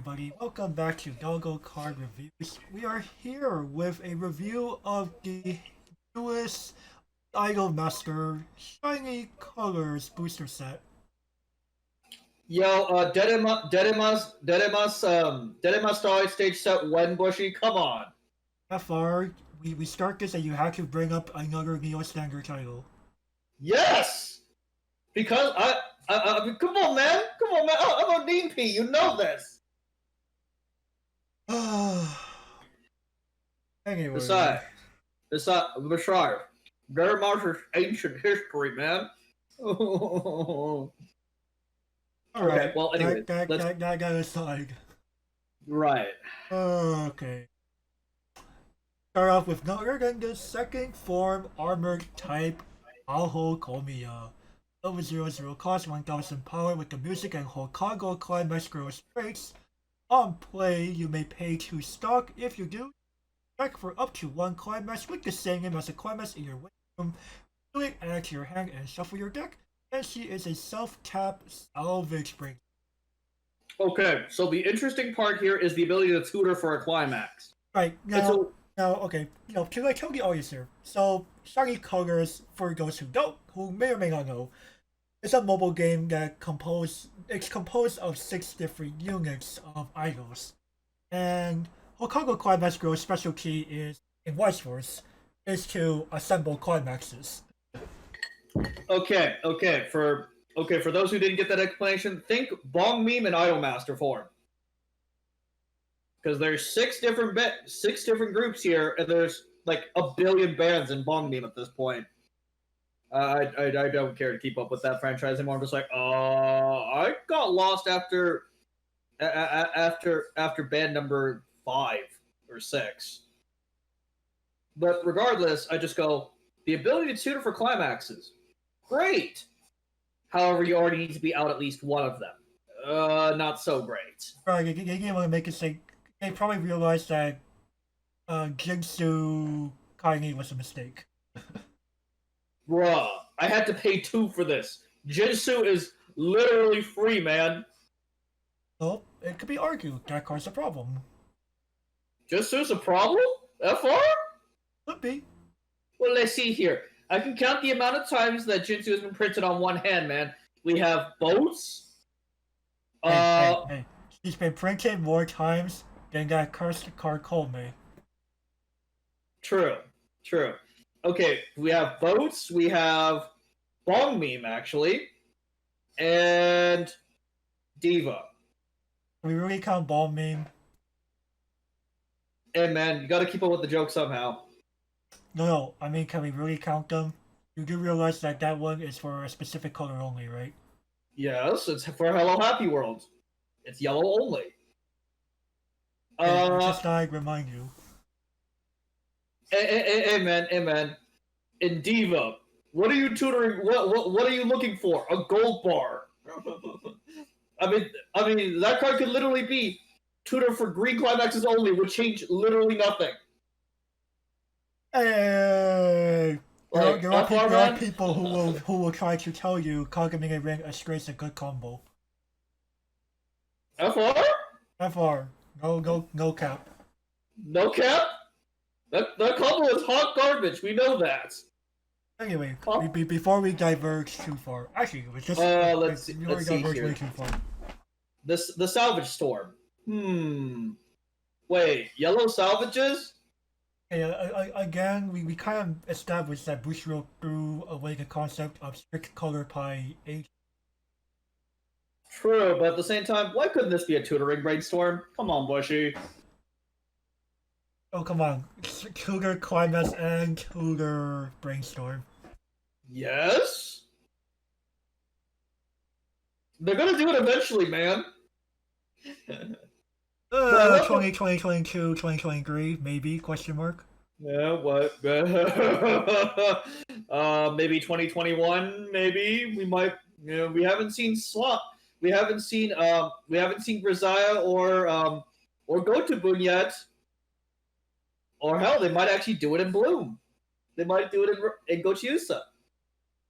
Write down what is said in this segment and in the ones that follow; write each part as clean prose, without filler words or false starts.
everybody, welcome back to Doggo Card Reviews. We are here with a review of the newest Idol Master Shiny Colors booster set. Yo, Dedimas Star stage set when Bushy, come on. FR, we start this and you have to bring up another Neo Standard title. Yes! Because I mean, come on, man. I'm a Dean P, you know this. Anyway. Besides, Bashar, Dedimas' ancient history, man. Alright, okay, well, anyway, that aside. Right. Okay. Start off with no other than the second form armored type Aho Komiya. Level 00 cost 1000 power with the music and Hokago Climax Girls traits. On play, you may pay 2 stock. If you do, check for up to 1 climax with the same name as a climax in your waiting room. Do it, add to your hand and shuffle your deck. And she is a self-tap salvage break. Okay, so the interesting part here is the ability to tutor for a climax. Right, now, okay, to tell the audience here. So, Shiny Colors, for those who may or may not know, it's a mobile game that it's composed of 6 different units of idols. And Hokago Climax Girl's specialty is, in Weiss Schwarz, is to assemble climaxes. Okay, for those who didn't get that explanation, think Bong Meme and Idol Master form. Because there's 6 different groups here, and there's like a billion bands in Bong Meme at this point. I don't care to keep up with that franchise anymore. I'm just like, I got lost after band number 5 or 6. But regardless, I just go, the ability to tutor for climaxes, great. However, you already need to be out at least one of them. Not so great. Right, they didn't want to make it say. They probably realized that Jinsu Kaini was a mistake. Bruh, I had to pay 2 for this. Jinsu is literally free, man. Well, it could be argued that card's a problem. Jinsu's a problem? FR? Could be. Well, let's see here. I can count the amount of times that Jinsu has been printed on one hand, man. We have boats. Hey. She's been printed more times than that cursed card called me. True. Okay, we have boats, we have Bong Meme, actually, and Diva. Can we really count Ball Meme? Hey, man, you gotta keep up with the joke somehow. No, I mean, can we really count them? You do realize that one is for a specific color only, right? Yes, it's for Hello Happy World. It's yellow only. Just thought I'd remind you. Hey, man. In Diva, what are you tutoring? What are you looking for? A gold bar. I mean, that card could literally be tutor for green climaxes only, would change literally nothing. Hey, Like, there are people who will try to tell you Kagami Ring Estrade's a good combo. FR? FR, no cap. No cap? That combo is hot garbage. We know that. Anyway, before we diverge too far, actually, it was just let's see here. Way too far. The salvage storm. Wait, yellow salvages? Hey, again, we kind of established that Bushiro threw away the concept of strict color pie age. True, but at the same time, why couldn't this be a tutoring brainstorm? Come on, Bushy. Oh, come on. Tutor Climax and Tutor Brainstorm. Yes? They're gonna do it eventually, man. 2022, 2023, maybe, question mark? Yeah, what? Maybe 2021, maybe? We might, we haven't seen Slot. We haven't seen Grisaya or Gotobun yet. Or hell, they might actually do it in Bloom. They might do it in Gochiusa.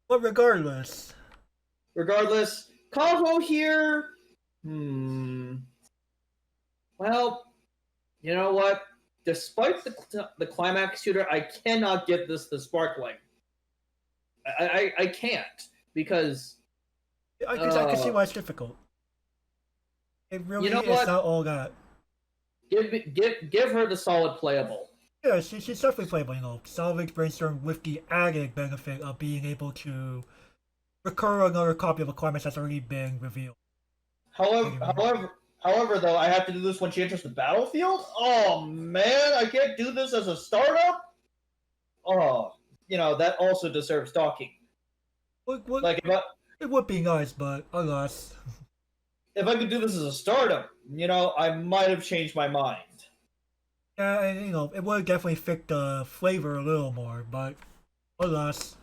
But regardless, Kaho here. Well, you know what? Despite the climax shooter, I cannot give this the sparkling. I can't because I can see why it's difficult. It you really know is what? not all that. Give her the solid playable. Yeah, she's definitely playable, Salvage Brainstorm with the added benefit of being able to recur another copy of a climax that's already been revealed. However, though, I have to do this when she enters the battlefield. Oh man, I can't do this as a startup. Oh, that also deserves talking. Like It would be nice, but alas. if I could do this as a startup, I might have changed my mind. Yeah, and it would definitely fit the flavor a little more, but alas.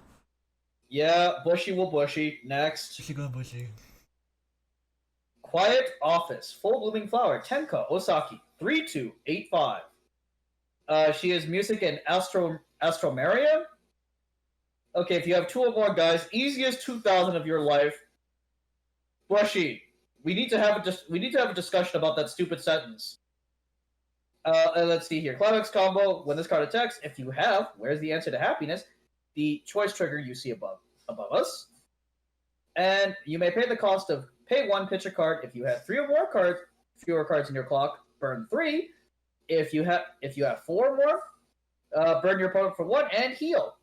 Yeah, bushy will bushy. Next. Bushy gonna bushy. Quiet Office, Full Blooming Flower, Tenka Osaki, 3285. She has music in Astromeria. Okay, if you have 2 or more guys, easiest 2000 of your life. Bushy, we need to have a discussion about that stupid sentence. And let's see here. Climax combo. When this card attacks, if you have, where's the answer to happiness? The choice trigger you see above us, and you may pay the cost of pay 1, pitch a card. If you have 3 or more cards, fewer cards in your clock, burn 3. If you have 4 or more, burn your opponent for 1 and heal.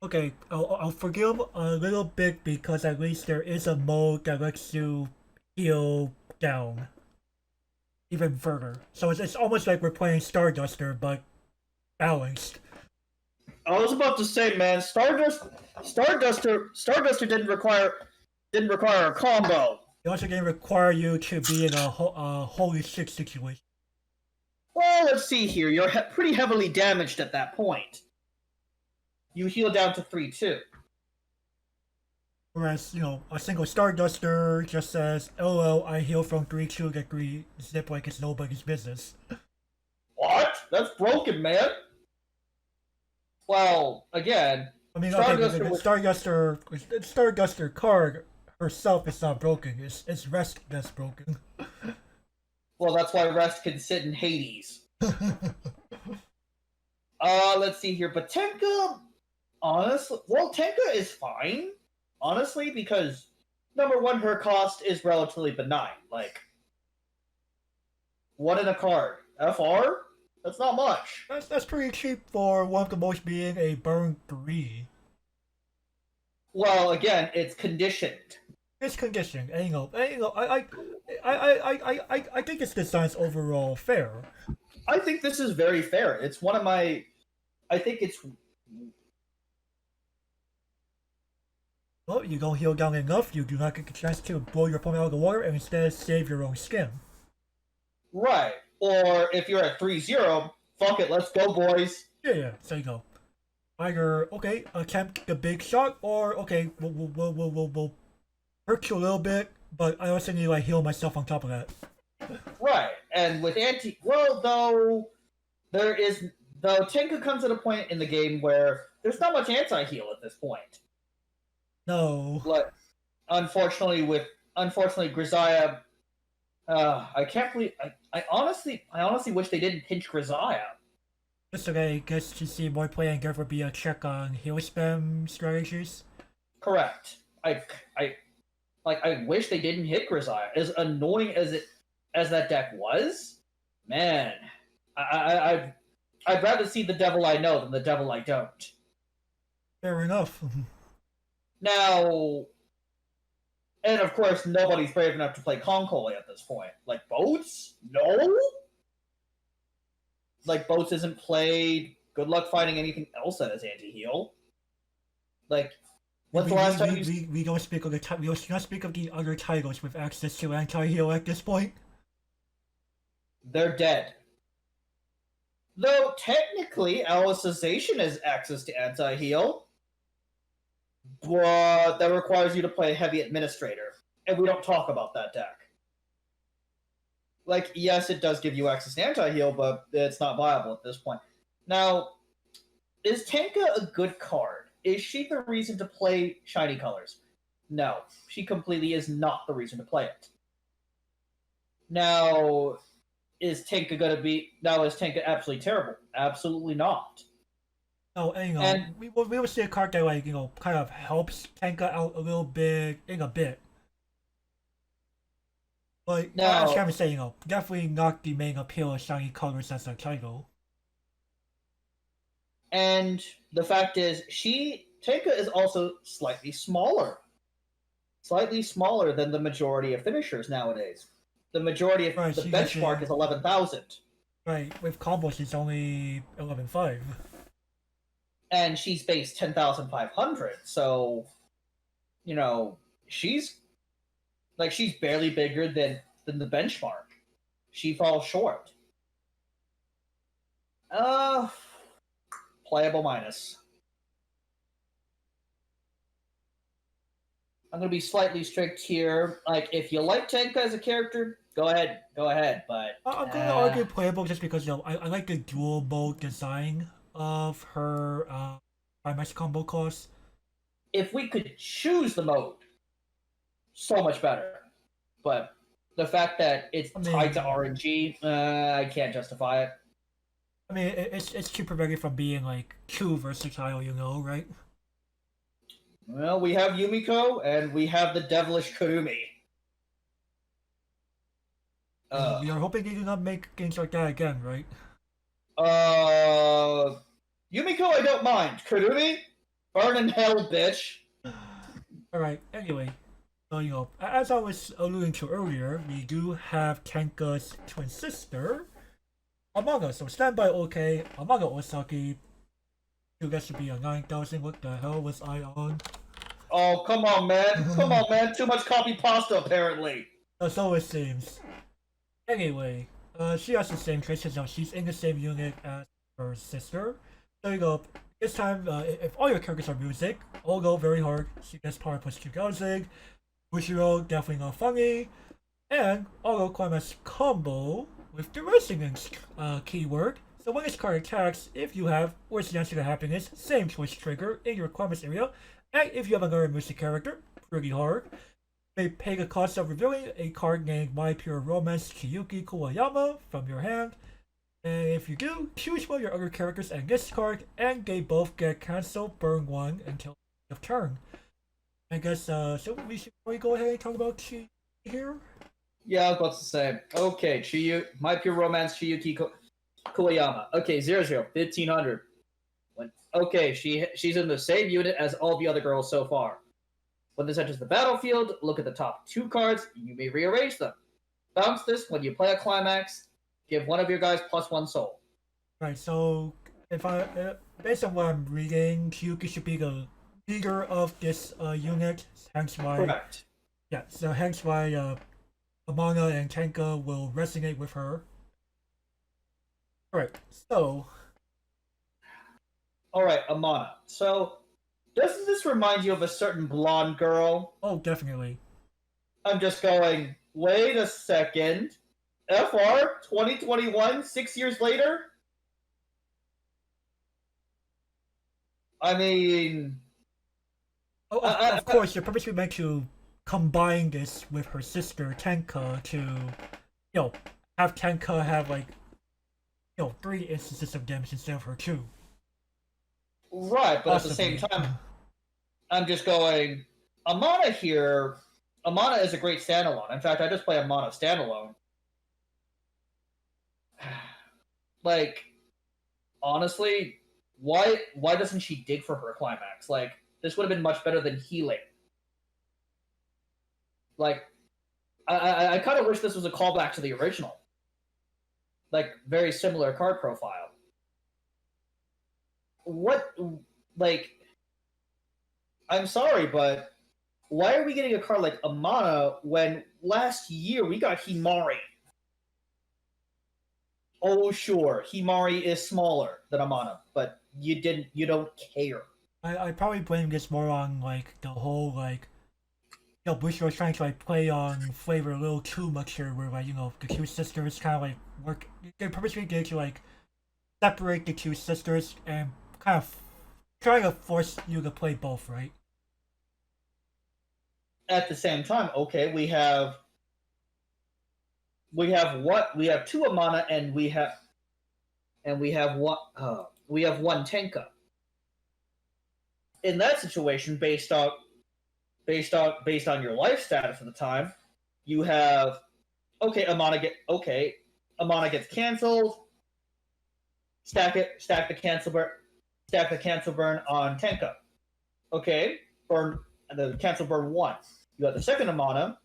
Okay, I'll forgive a little bit because at least there is a mode that lets you heal down even further. So it's almost like we're playing Starduster, but balanced. I was about to say, man, Starduster didn't require a combo. It also didn't require you to be in a holy shit situation. Well, let's see here. You're pretty heavily damaged at that point. You heal down to 3-2. Whereas, a single Starduster just says, "LOL, I heal from 3-2 to 3 zip like it's nobody's business." What? That's broken, man. Well, again, I mean, okay, the Starduster card herself is not broken. It's Rest that's broken. Well, that's why Rest can sit in Hades. Let's see here. But Tenka, honestly, Tenka is fine, honestly, because number one, her cost is relatively benign. Like, 1 in a card. FR? That's not much. That's pretty cheap for one of the most being a burn 3. Well, again, it's conditioned. It's conditioned, and I think its design's overall fair. I think this is very fair. It's one of my. I think it's. Well, you don't heal down enough, you do not get the chance to blow your opponent out of the water and instead save your own skin. Right. Or if you're at 3-0, fuck it, let's go, boys. Yeah, so you go. Either, okay, attempt the big shot, or, okay, we'll hurt you a little bit, but I also need to, heal myself on top of that. Right. And with though Tenka comes at a point in the game where there's not much anti-heal at this point. No. But unfortunately, Grisaya, I can't believe. I honestly wish they didn't pinch Grisaya. Just okay, guess to see more play and there would be a check on heal spam strategies. Correct. I wish they didn't hit Grisaya. As annoying as that deck was, man, I'd rather see the devil I know than the devil I don't. Fair enough. Now, and of course, nobody's brave enough to play Concoli at this point. Like, Boats? No? Like, Boats isn't played. Good luck finding anything else that is anti-heal. Like, when's the last time you... We don't speak of the other titles with access to anti-heal at this point. They're dead. Though, technically, Alicization has access to anti-heal. But that requires you to play Heavy Administrator. And we don't talk about that deck. Like, yes, it does give you access to anti-heal, but it's not viable at this point. Now, is Tenka a good card? Is she the reason to play Shiny Colors? No, she completely is not the reason to play it. Now, is Tenka gonna be now? Is Tenka absolutely terrible? Absolutely not. No, and And we will see a card that like kind of helps Tenka out a little bit in a bit. But as now, Kevin said, definitely not the main appeal of shiny colors as a title. and the fact is, Tenka is also slightly smaller than the majority of finishers nowadays. The majority of Right, the she's benchmark is 11,000, right, with combos she's only 11.5. and she's base 10,500. So, she's she's barely bigger than the benchmark. She falls short. Uh, Playable minus. I'm gonna be slightly strict here. Like, if you like Tenka as a character, go ahead. But I'm going to argue playable just because I like the dual mode design of her Primax combo cost. if we could choose the mode, so much better. But the fact that it's tied to RNG, I can't justify it. I mean, it's to prevent it from being like too versatile, right? Well, we have Yumiko and we have the devilish Kurumi. We are hoping they do not make games like that again, right? Yumiko, I don't mind. Kurumi, burn in hell, bitch. Alright, anyway. So, as I was alluding to earlier, we do have Tenka's twin sister, Amanga. So stand by okay, Amanga Osaki. You guys should be a 9,000. What the hell was I on? Oh, come on, man. Too much copy pasta, apparently. So it seems. Anyway, she has the same traits, she's in the same unit as her sister. So this time, if all your characters are music, all go very hard. She gets power plus 2,000. Bushiro, definitely not funny. And auto climax combo with the resonance keyword. So when this card attacks, if you have what's the answer to happiness, same choice trigger in your climax area. And if you have another music character, pretty hard. May pay the cost of revealing a card named My Pure Romance Chiyuki Kuwayama from your hand. And if you do, choose one of your other characters and this card, and they both get cancelled, burn one until the end of turn. I guess, so we should probably go ahead and talk about Chi here? Yeah, I was about to say. Okay, My Pure Romance Chiyuki Kuwayama. Okay, 0-0, 1,500. Okay, she's in the same unit as all the other girls so far. When this enters the battlefield, look at the top 2 cards, you may rearrange them. Bounce this when you play a climax, give one of your guys +1 soul. Right, so if based on what I'm reading, Chiyuki should be the leader of this unit, hence why... Correct. Yeah, so hence why Amana and Tenka will resonate with her. Alright, so... Alright, Amana. So, doesn't this remind you of a certain blonde girl? Oh, definitely. I'm just going, wait a second. FR 2021, 6 years later? I mean... Oh, of course, you're purposely meant to combine this with her sister, Tenka, to, have Tenka have, 3 instances of damage instead of her 2. Right, but possibly. At the same time, I'm just going, Amana here, Amana is a great standalone. In fact, I just play Amana standalone. Honestly, why doesn't she dig for her climax? This would have been much better than healing. I kind of wish this was a callback to the original. Very similar card profile. I'm sorry, but why are we getting a card like Amana when last year we got Himari? Oh, sure, Himari is smaller than Amana, but you don't care. I probably blame this more on, the whole, Bushiro was trying to, play on flavor a little too much here, where, the 2 sisters kind of, work... They purposely did to, separate the 2 sisters and kind of trying to force you to play both, right? At the same time, okay, we have we have two Amana and we have one Tenka. In that situation, based on your life status at the time, you have Amana gets canceled. Stack the cancel burn on Tenka. Okay, burn the cancel burn 1. You have the second Amana.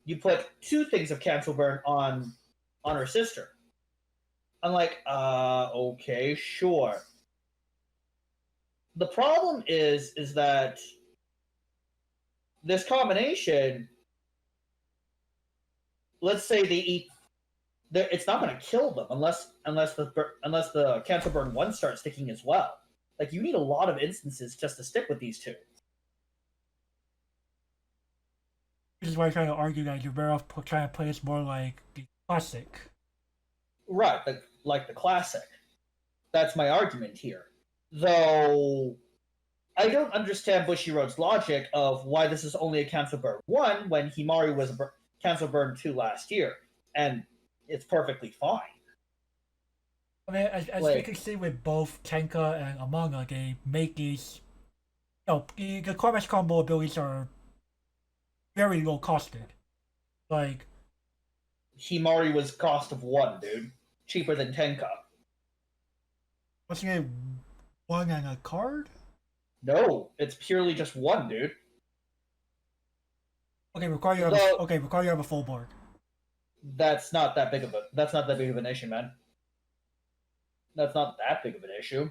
You put 2 things of cancel burn on her sister. I'm like, okay, sure. The problem is that this combination, let's say they eat, it's not going to kill them unless the cancel burn 1 starts sticking as well. Like, you need a lot of instances just to stick with these 2. Which is why I'm trying to argue that you're better off trying to play this more like the classic. Right, like the classic. That's my argument here. Though I don't understand Bushiroad's logic of why this is only a cancel burn 1 when Himari was a cancel burn 2 last year, and it's perfectly fine. I mean, as we can see with both Tenka and Amanga, they make these. The Climax combo abilities are very low costed. Like, Himari was cost of 1, dude. Cheaper than Tenka. wasn't it 1 and a card? No, it's purely just 1, dude. Okay, require you have a full board. That's not that big of an issue, man. That's not that big of an issue.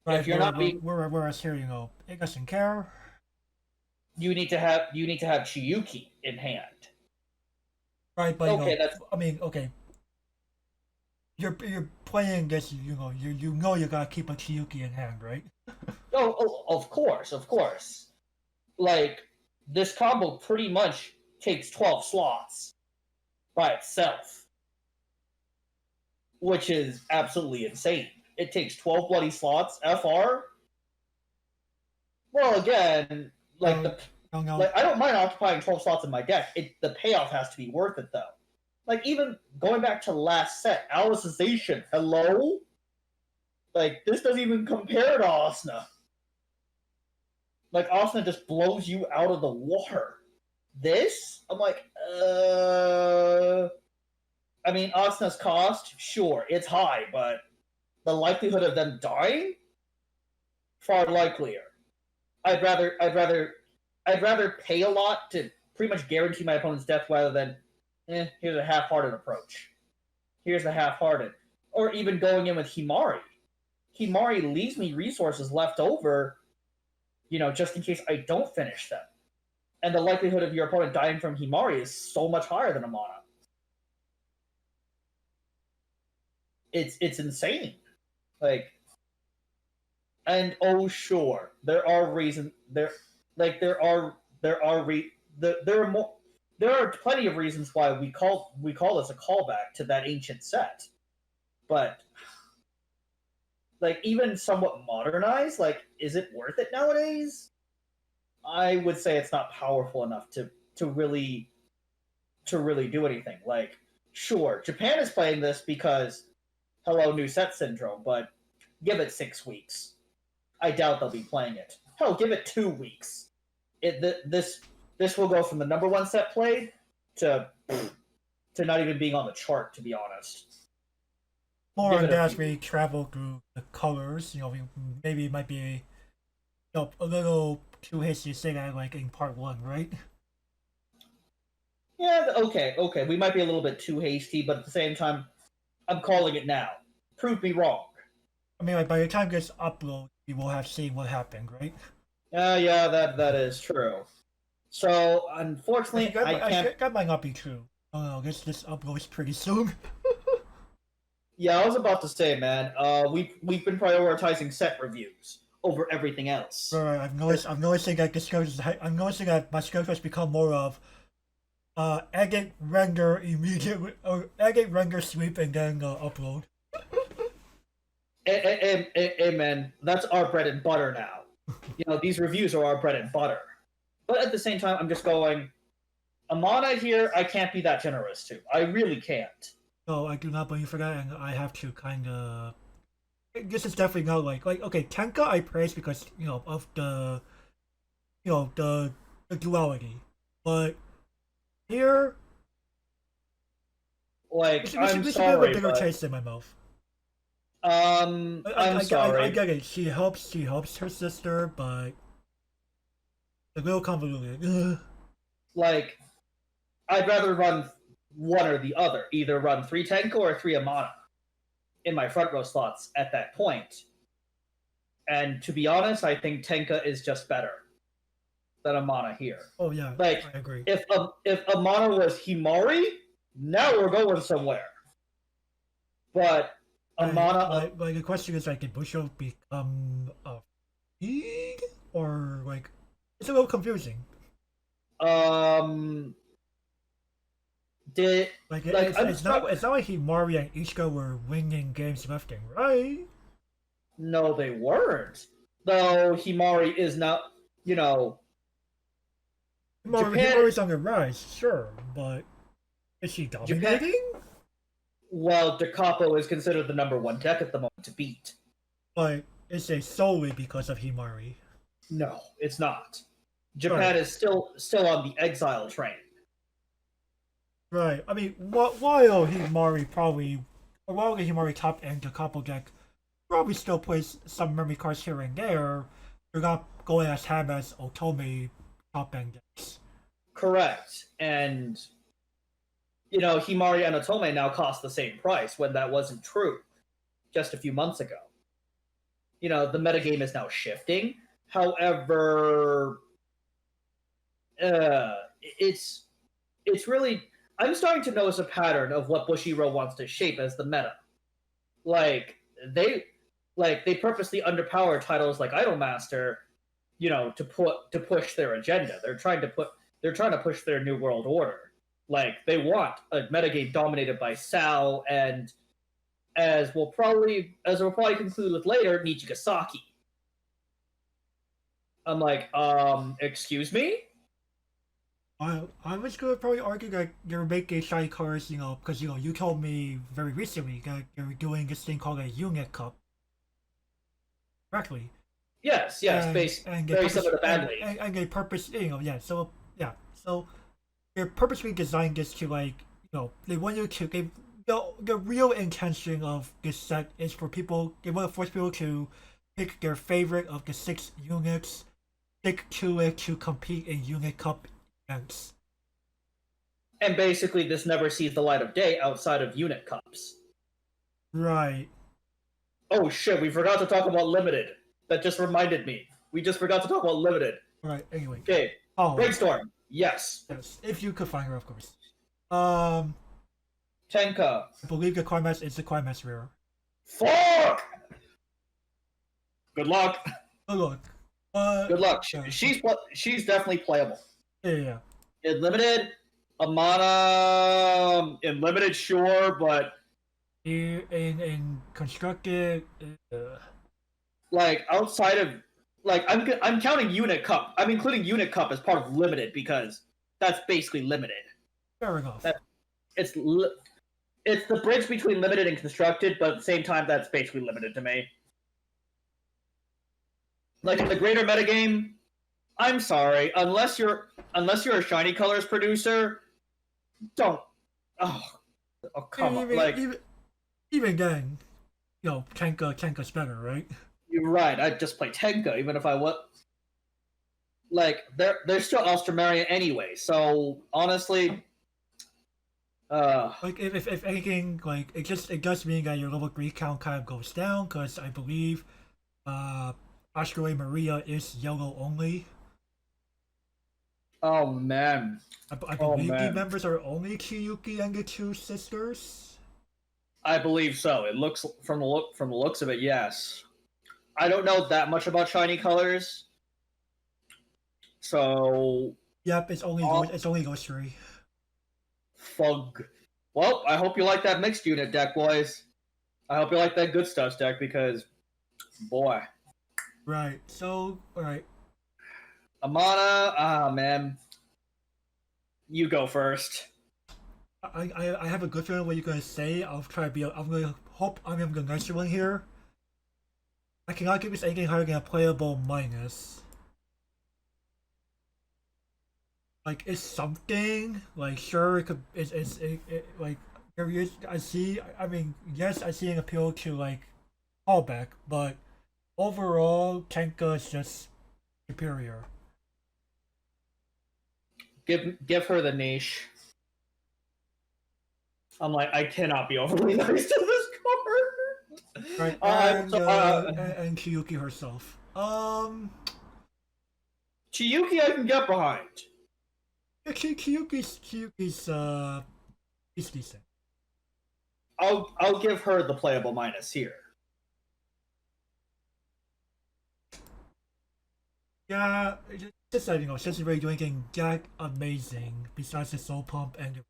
Right, if you're not being, whereas here, it doesn't care. You need to have Chiyuki in hand. Right, but okay. You're playing this, you gotta keep a Chiyuki in hand, right? Oh, of course. Like, this combo pretty much takes 12 slots by itself, which is absolutely insane. It takes 12 bloody slots. FR. Well, again, like like I don't mind occupying 12 slots in my deck. The payoff has to be worth it, though. Like, even going back to last set, Alicization, hello? Like, this doesn't even compare to Asuna. Like, Asuna just blows you out of the water. This? I'm like, I mean, Asuna's cost, sure, it's high, but the likelihood of them dying? Far likelier. I'd rather pay a lot to pretty much guarantee my opponent's death rather than, here's a half-hearted approach. Or even going in with Himari. Himari leaves me resources left over, just in case I don't finish them. And the likelihood of your opponent dying from Himari is so much higher than Amana. It's insane. Like, and sure, there are reasons there are plenty of reasons why we call this a callback to that ancient set. But like, even somewhat modernized, like, is it worth it nowadays? I would say it's not powerful enough to really do anything. Like, sure, Japan is playing this because hello, new set syndrome, but give it 6 weeks. I doubt they'll be playing it. Hell, give it 2 weeks. This will go from the number 1 set played to not even being on the chart, to be honest. More on that as we travel through the colors, maybe it might be a little too hasty to say that, like, in part 1, right? Yeah, okay. We might be a little bit too hasty, but at the same time, I'm calling it now. Prove me wrong. I mean, like, by the time it gets uploaded, we will have seen what happened, right? Yeah, that is true. So, unfortunately, I can't... That might not be true. Oh no, this uploads pretty soon. Yeah, I was about to say, man, we've been prioritizing set reviews over everything else. Right, I'm noticing that my schedule has become more of edit, render immediately, or edit, render, sweep, and then upload. Man, that's our bread and butter now. These reviews are our bread and butter. But at the same time, I'm just going, Amana here, I can't be that generous to. I really can't. No, I do not blame you for that, and I have to kind of. This is definitely not like okay, Tenka I praise because of the the duality, but here Like, I'm we should have a sorry, bigger but taste in my mouth. I'm sorry. I get it. She helps her sister, but a little convoluted. Like, I'd rather run one or the other. Either run 3 Tenko or 3 Amana in my front row slots at that point. And to be honest, I think Tenka is just better than Amana here. Oh yeah, Like, I agree. if Amana was Himari, now we're going somewhere. But Amana, like the question is like, did Busho become a feed or like it's a little confusing. did Like like it's not like Himari and Ishika were winning games left and right. No, they weren't. Though Himari is not, you know, Japan. Himari's on the rise, sure, but is she dominating? Well, Da Capo is considered the #1 deck at the moment to beat. But is it solely because of Himari? No, it's not. Japan is still on the exile train. Right. I mean, while the Himari top end Da Capo deck probably still plays some memory cards here and there, they're not going as ham as Otome top end decks. Correct. And Himari and Otome now cost the same price when that wasn't true just a few months ago. The metagame is now shifting. However, it's really, I'm starting to notice a pattern of what Bushiroad wants to shape as the meta. Like they purposely underpower titles like Idol Master, to push their agenda. They're trying to push their new world order. Like, they want a metagame dominated by Sao and, as we'll probably conclude with later, Nichigasaki. I'm like, excuse me? I was gonna probably argue that you're making shiny cards, because you told me very recently that you're doing this thing called a unit cup. Correctly. Yes, very similar to Bad League. And they purpose, so they're purposely designed this to they want you to the real intention of this set is for people. They want to force people to pick their favorite of the 6 units, stick to it to compete in unit cup events. And basically, this never sees the light of day outside of unit cups. Right. Oh shit, we forgot to talk about Limited. That just reminded me. We just forgot to talk about Limited. Right, anyway. Okay. Brainstorm. Yes. Yes, if you could find her, of course. Tenka. I believe the Climax is the Climax rare. Fuck! Good luck. Good luck. Good luck. She's definitely playable. Yeah. In Limited, Amana, in Limited, sure, but in Constructed, like outside of I'm counting Unit Cup. I'm including Unit Cup as part of Limited because that's basically Limited. Fair enough. It's the bridge between Limited and Constructed, but at the same time, that's basically Limited to me. Like in the greater metagame, I'm sorry, unless you're a shiny colors producer, don't. Oh come on! Like even then, Tenka's better, right? You're right. I'd just play Tenka, even if I was. Like they're still Ultramarine anyway. So honestly, like if anything, like it does mean that your level 3 count kind of goes down because I believe, Asteroid Maria is yellow only. Oh man. I believe the members are only Chiyuki and the 2 sisters. I believe so. It looks from the looks of it, yes. I don't know that much about shiny colors, so. Yep, it's only those 3. Fug. Well, I hope you like that mixed unit deck, boys. I hope you like that good stuff deck because, boy. Right. So, all right. Amana, man. You go first. I have a good feeling what you're gonna say. I'll try to be. I'm gonna hope I'm the nicer one here. I cannot give this anything higher than a playable minus. Like it's something. Like sure, it could. Like there is. I see. I mean, yes, I see an appeal to like callback, but overall, Kenka is just superior. Give her the niche. I'm like, I cannot be overly nice to this card. Right, and Kiyuki herself. Chiyuki I can get behind. Actually, Kiyuki's he's decent. I'll give her the playable minus here. Yeah, just that, you know, she's really doing anything that amazing besides the soul pump and.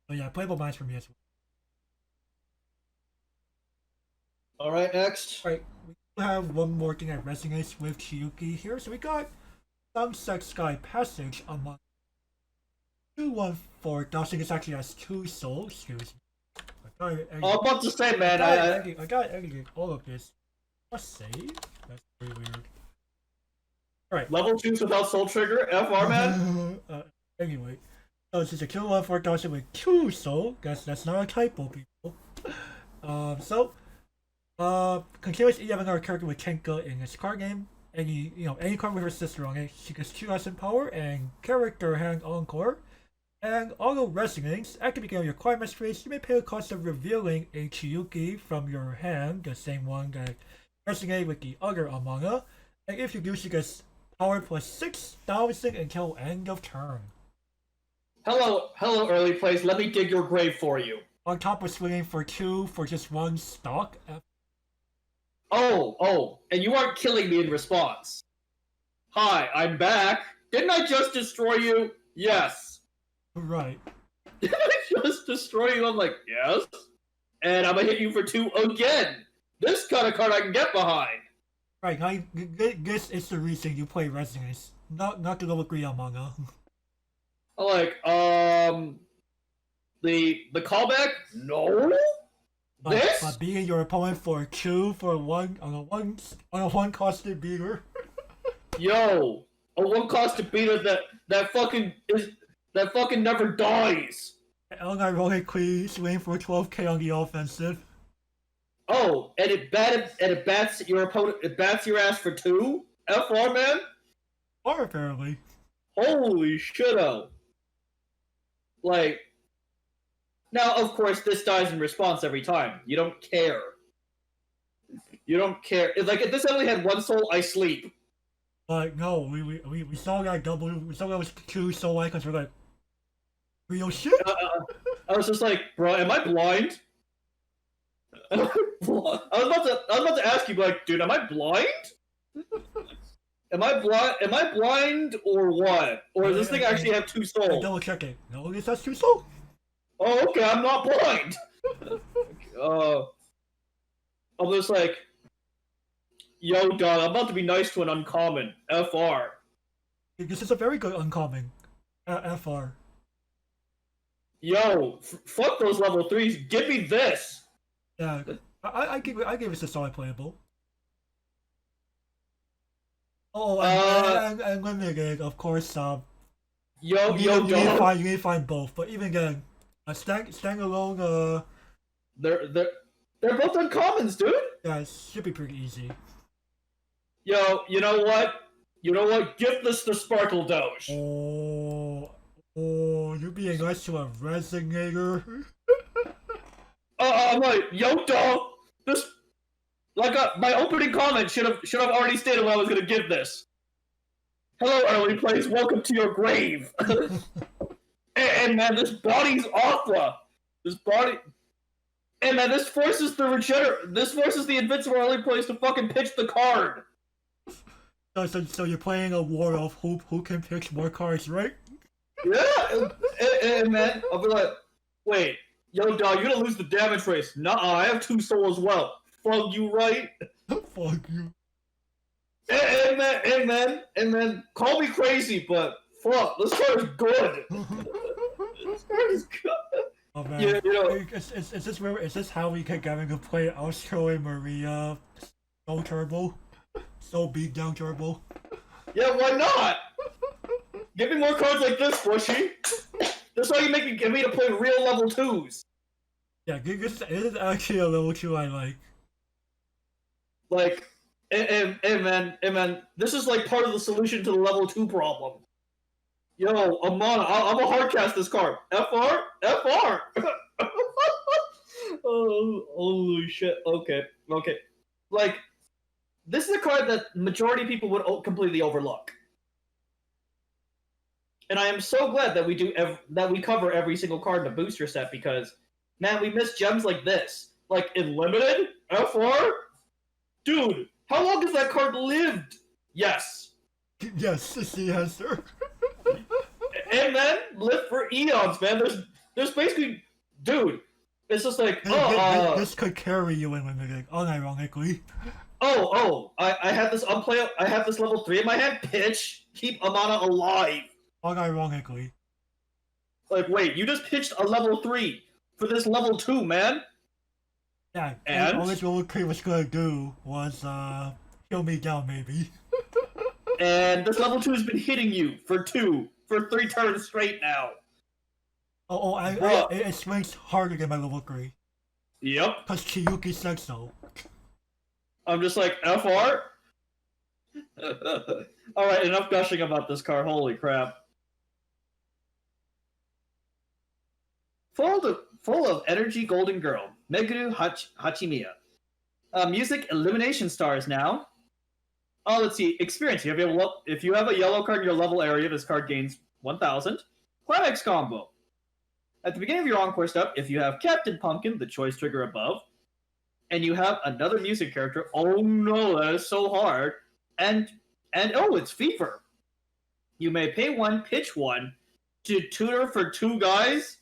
But yeah, playable minus for me as well. All right, next. Alright, we have one more thing that resonates with Chiyuki here. So we got Sunset Sky Passage among 214. I think it's actually has 2 souls. Excuse me. I'm about to say, man. I got edited all of this. Must save? That's pretty weird. Alright. Level 2s without soul trigger, FR man. Anyway. So it's just a 214 with 2 soul. Guess that's not a typo, people. Continuous having our character with Kenka in this card game. Any card with her sister on it, she gets 2 less in power and character hand encore. And auto resonates. At the beginning of your climax phase, you may pay the cost of revealing a Chiyuki from your hand, the same one that resonated with the other Amana. And if you do, she gets power plus 6,000 until end of turn. Hello, early plays. Let me dig your grave for you. On top of swinging for 2 for just 1 stock. Oh, and you aren't killing me in response. Hi, I'm back. Didn't I just destroy you? Yes. Right. Did I just destroy you? I'm like, yes. And I'm gonna hit you for 2 again. This kind of card I can get behind. Right, this is the reason you play Resonance. Not the level 3 manga. I'm like, the callback? No. But beating your opponent for 2 for on a one costed beater. Yo, a 1 costed beater that fucking never dies. Unironically swing for 12k on the offensive. Oh, and it bats your opponent. It bats your ass for 2. FR man. Or apparently. Holy shit-o. Like, now of course this dies in response every time. You don't care. Like if this only had 1 soul, I sleep. But no, we saw that double. We saw that was 2 soul icons. We're like, real shit. I was just like, bro, am I blind? I was about to ask you, like, dude, am I blind? Am I blind or what? Or does this thing actually have 2 souls? Double check it. No, this has 2 souls. Oh, okay, I'm not blind. I'm just like, yo, dog, I'm about to be nice to an uncommon. FR. This is a very good uncommon. FR. Yo, fuck those level 3s. Give me this. Yeah, I give it a solid playable. Oh, and limited, of course. You need to find both, but even then, standalone. They're both uncommons, dude. Yeah, it should be pretty easy. Yo, you know what? Give this to Sparkle Doge. Oh, you're being nice to a resonator. I'm like, yo, dog. This, like, my opening comment should have already stated what I was gonna give this. Hello, early plays. Welcome to your grave. and man, this body's aqua. This body. And man, this forces the invincible early plays to fucking pitch the card. So you're playing a war of who can pitch more cards, right? Yeah, and man, I'll be like, wait, yo, dog, you're gonna lose the damage race. Nuh-uh, I have 2 souls as well. Fuck you, right? Fuck you. And man, call me crazy, but Fuck, this card is good. This card is good. Oh man, Yeah, you know. is this how we keep getting to play Astro and Maria so turbo? So beat down turbo? Yeah, why not? Give me more cards like this, Bushy. That's why you get me to play real level 2s. Yeah, this is actually a level 2 I like. Like, hey man, this is like part of the solution to the level 2 problem. Yo, Amana, I'm gonna hardcast this card. FR? FR! Oh, holy shit. Okay. Like, this is a card that majority of people would completely overlook. And I am so glad that we cover every single card in the booster set because, man, we miss gems like this. Like, in Limited? FR? Dude, how long has that card lived? Yes. Yes, is the answer. And man, live for eons, man. There's basically, dude. It's just like, this could carry you in Limited, unironically. I have this I have this level 3 in my hand. Pitch, keep Amana alive. Unironically. Like, wait, you just pitched a level 3 for this level 2, man. Yeah, and all this level 3 was gonna do was kill me down, maybe. And this level 2 has been hitting you for 3 turns straight now. It swings harder than my level 3. Yep. Cause Chiyuki said so. I'm just like, FR? Alright, enough gushing about this card, holy crap. Full of energy golden girl, Meguru Hachimiya. Music elimination stars now. Oh, let's see. Experience. If you have a yellow card in your level area, this card gains 1,000. Climax combo. At the beginning of your Encore step, if you have Captain Pumpkin, the choice trigger above, and you have another music character, oh no, that is so hard, and oh, it's Fever. You may pay 1, pitch 1, to tutor for 2 guys.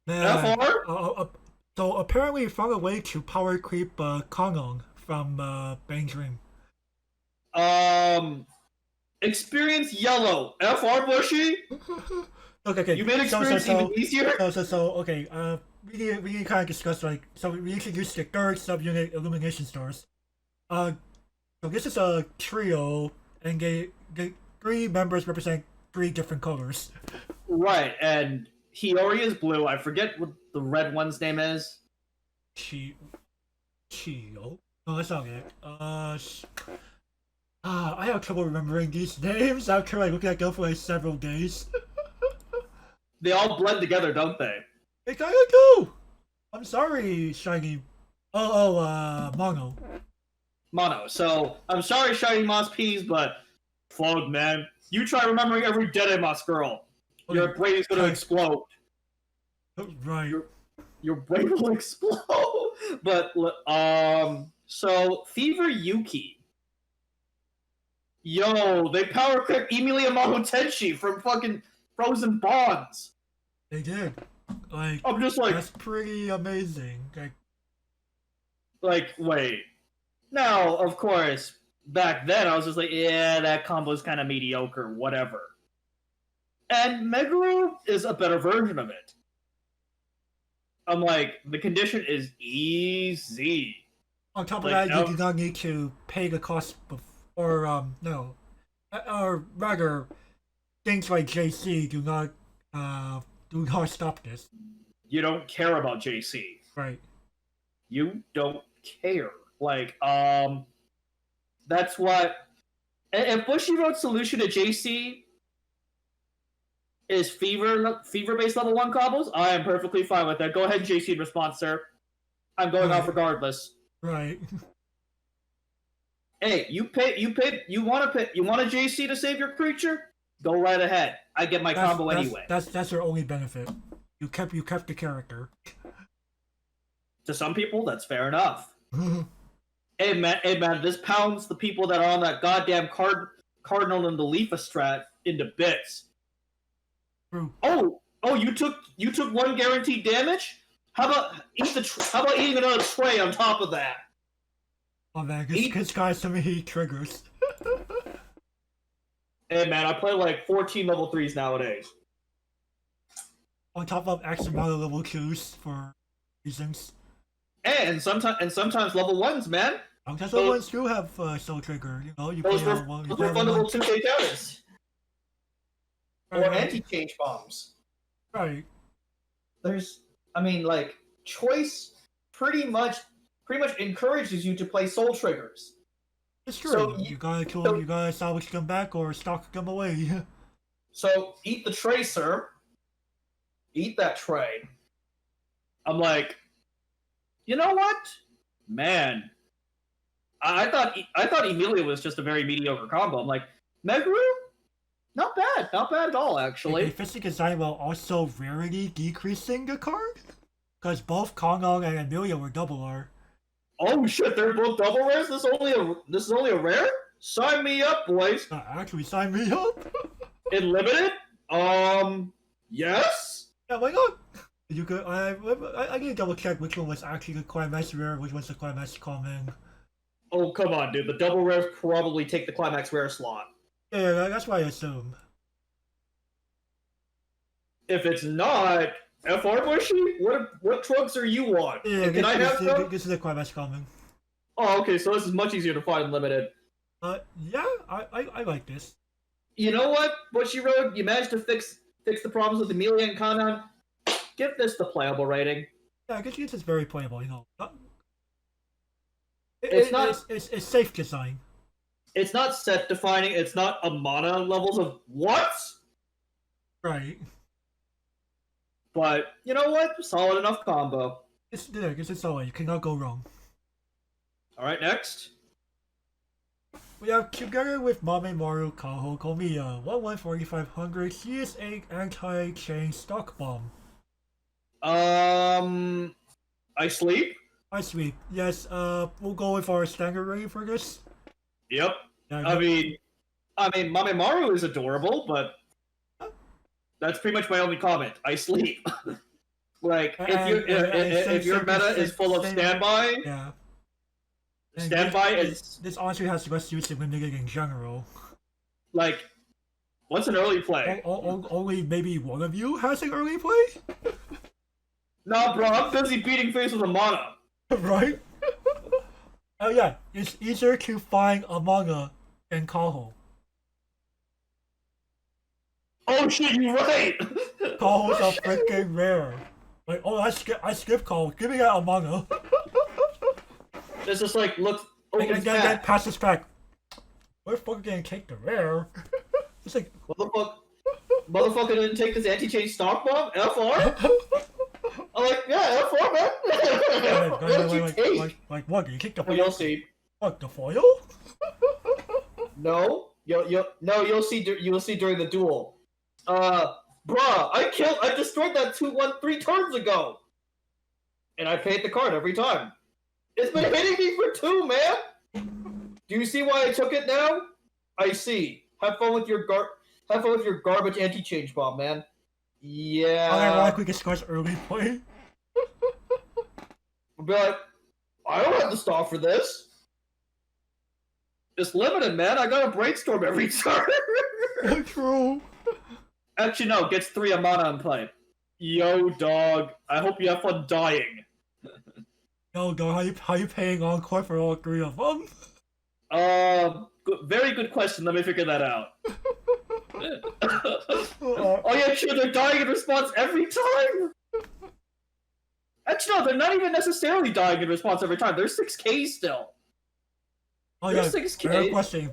Man, FR? so apparently we found a way to power creep Kongong from Bang Dream. Experience yellow. FR Bushy? Okay. You made experience even easier? Okay, we need to kind of discuss, so we introduced the third subunit illumination stars. So this is a trio, and the 3 members represent 3 different colors. Right, and Hiyori is blue. I forget what the red one's name is. Chio? No, that's not it. I have trouble remembering these names after looking at them for several days. They all blend together, don't they? They kinda do! I'm sorry, Shiny. Mono. So, I'm sorry, Shiny Moss Peas, but fuck, man. You try remembering every Dedemoss girl. Your brain is gonna explode. Right. Your brain will explode. But, so, Fever Yuki. Yo, they power crept Emilia Mahotenshi from fucking Frozen Bonds. They did. I'm just like, that's pretty amazing. Like, wait. Now, of course, back then I was just like, yeah, that combo's kind of mediocre, whatever. And Meguru is a better version of it. I'm like, the condition is easy. On top of that, you do not need to pay the cost or rather, things like JC do not stop this. You don't care about JC. Right. You don't care. Like, that's what. If Bushiroad's solution to JC is fever-based level 1 combos, I am perfectly fine with that. Go ahead, JC, in response, sir. I'm going off regardless. Right. Hey, you want a JC to save your creature? Go right ahead. I get my combo anyway. That's your only benefit. You kept the character. To some people, that's fair enough. Hey man, this pounds the people that are on that goddamn Cardinal and the Leafa strat into bits. True. Oh, you took 1 guaranteed damage? How about eating another tray on top of that? Oh man, this guy's so many triggers. Hey man, I play like 14 level 3s nowadays. On top of X amount of level 2s for reasons. And sometimes level 1s, man. Sometimes the ones do have Soul Trigger. You know, you play Those out one, you play out refundable one. 2K counters. Or Right, anti-change bombs. right. I mean, like, choice pretty much encourages you to play soul triggers. It's true. So You gotta kill so- them, you gotta salvage them back or stalk them away. So eat the tray, sir. Eat that tray. I'm like, you know what, man? I thought Emilia was just a very mediocre combo. I'm like, Meguru, not bad at all, actually. Efficient design while also rarity decreasing the card? Because both Kongong and Amelia were double R. Oh shit, they're both double rares. This is only a rare. Sign me up, boys. Actually, sign me up. In limited? Yes. Yeah, why not? You could. I need to double check which one was actually the climax rare, which was the climax common. Oh come on, dude. The double rares probably take the climax rare slot. Yeah, that's what I assume. If it's not, FR Bushy, what trunks are you on? Yeah, And can I have some? this is the climax common. Oh, okay. So this is much easier to find in limited. Yeah, I like this. You know what? Bushy Road, you managed to fix the problems with Amelia and Kanan. Give this the playable rating. Yeah, I guess this is very playable. You know, it's safe design. It's not set defining. It's not Amana levels of what? Right. But you know what? Solid enough combo. This is solid. You cannot go wrong. All right, next. We have together with Mame Maru Kaho Komiya, 1/4500. She is a anti-chain stock bomb. I sleep. I sweep. Yes. We'll go with our standard rating for this. Yep. Yeah, I mean, Mame Maru is adorable, but that's pretty much my only comment. I sleep. Like, if your meta is full of standby, yeah. standby is This honestly has less use in limited in general. like, what's an early play? Only maybe one of you has an early play, Nah, bro, I'm busy beating face with Amana. right? Oh yeah, it's easier to find a manga than Kaho. Oh shit, you're right. Kaho's a freaking rare. Like, oh, I skip Kaho. Give me that manga. It's just like look. And then pass this back. We're fucking gonna take the rare. It's like, Motherfucker didn't take this anti-chain stock bomb? FR? I'm like, yeah, FR, man. What did you take? like what? You kick the Oh, you'll see. What, the foil? No, you'll see during the duel. Bruh, I destroyed that 2/1 3 turns ago, and I paid the card every time. It's been hitting me for 2, man. Do you see why I took it now? I see. Have fun with your garbage anti-change bomb, man. Yeah. Ironically discuss early play. I'll be like, I don't have the stock for this. It's limited, man. I gotta brainstorm every turn. True. Actually, no. Gets 3 Amana in play. Yo, dog. I hope you have fun dying. Yo, dog, how you paying encore for all 3 of them? Very good question. Let me figure that out. Oh yeah, sure. They're dying in response every time. Actually, no. They're not even necessarily dying in response every time. They're 6K still. Oh They're yeah, 6K. fair question.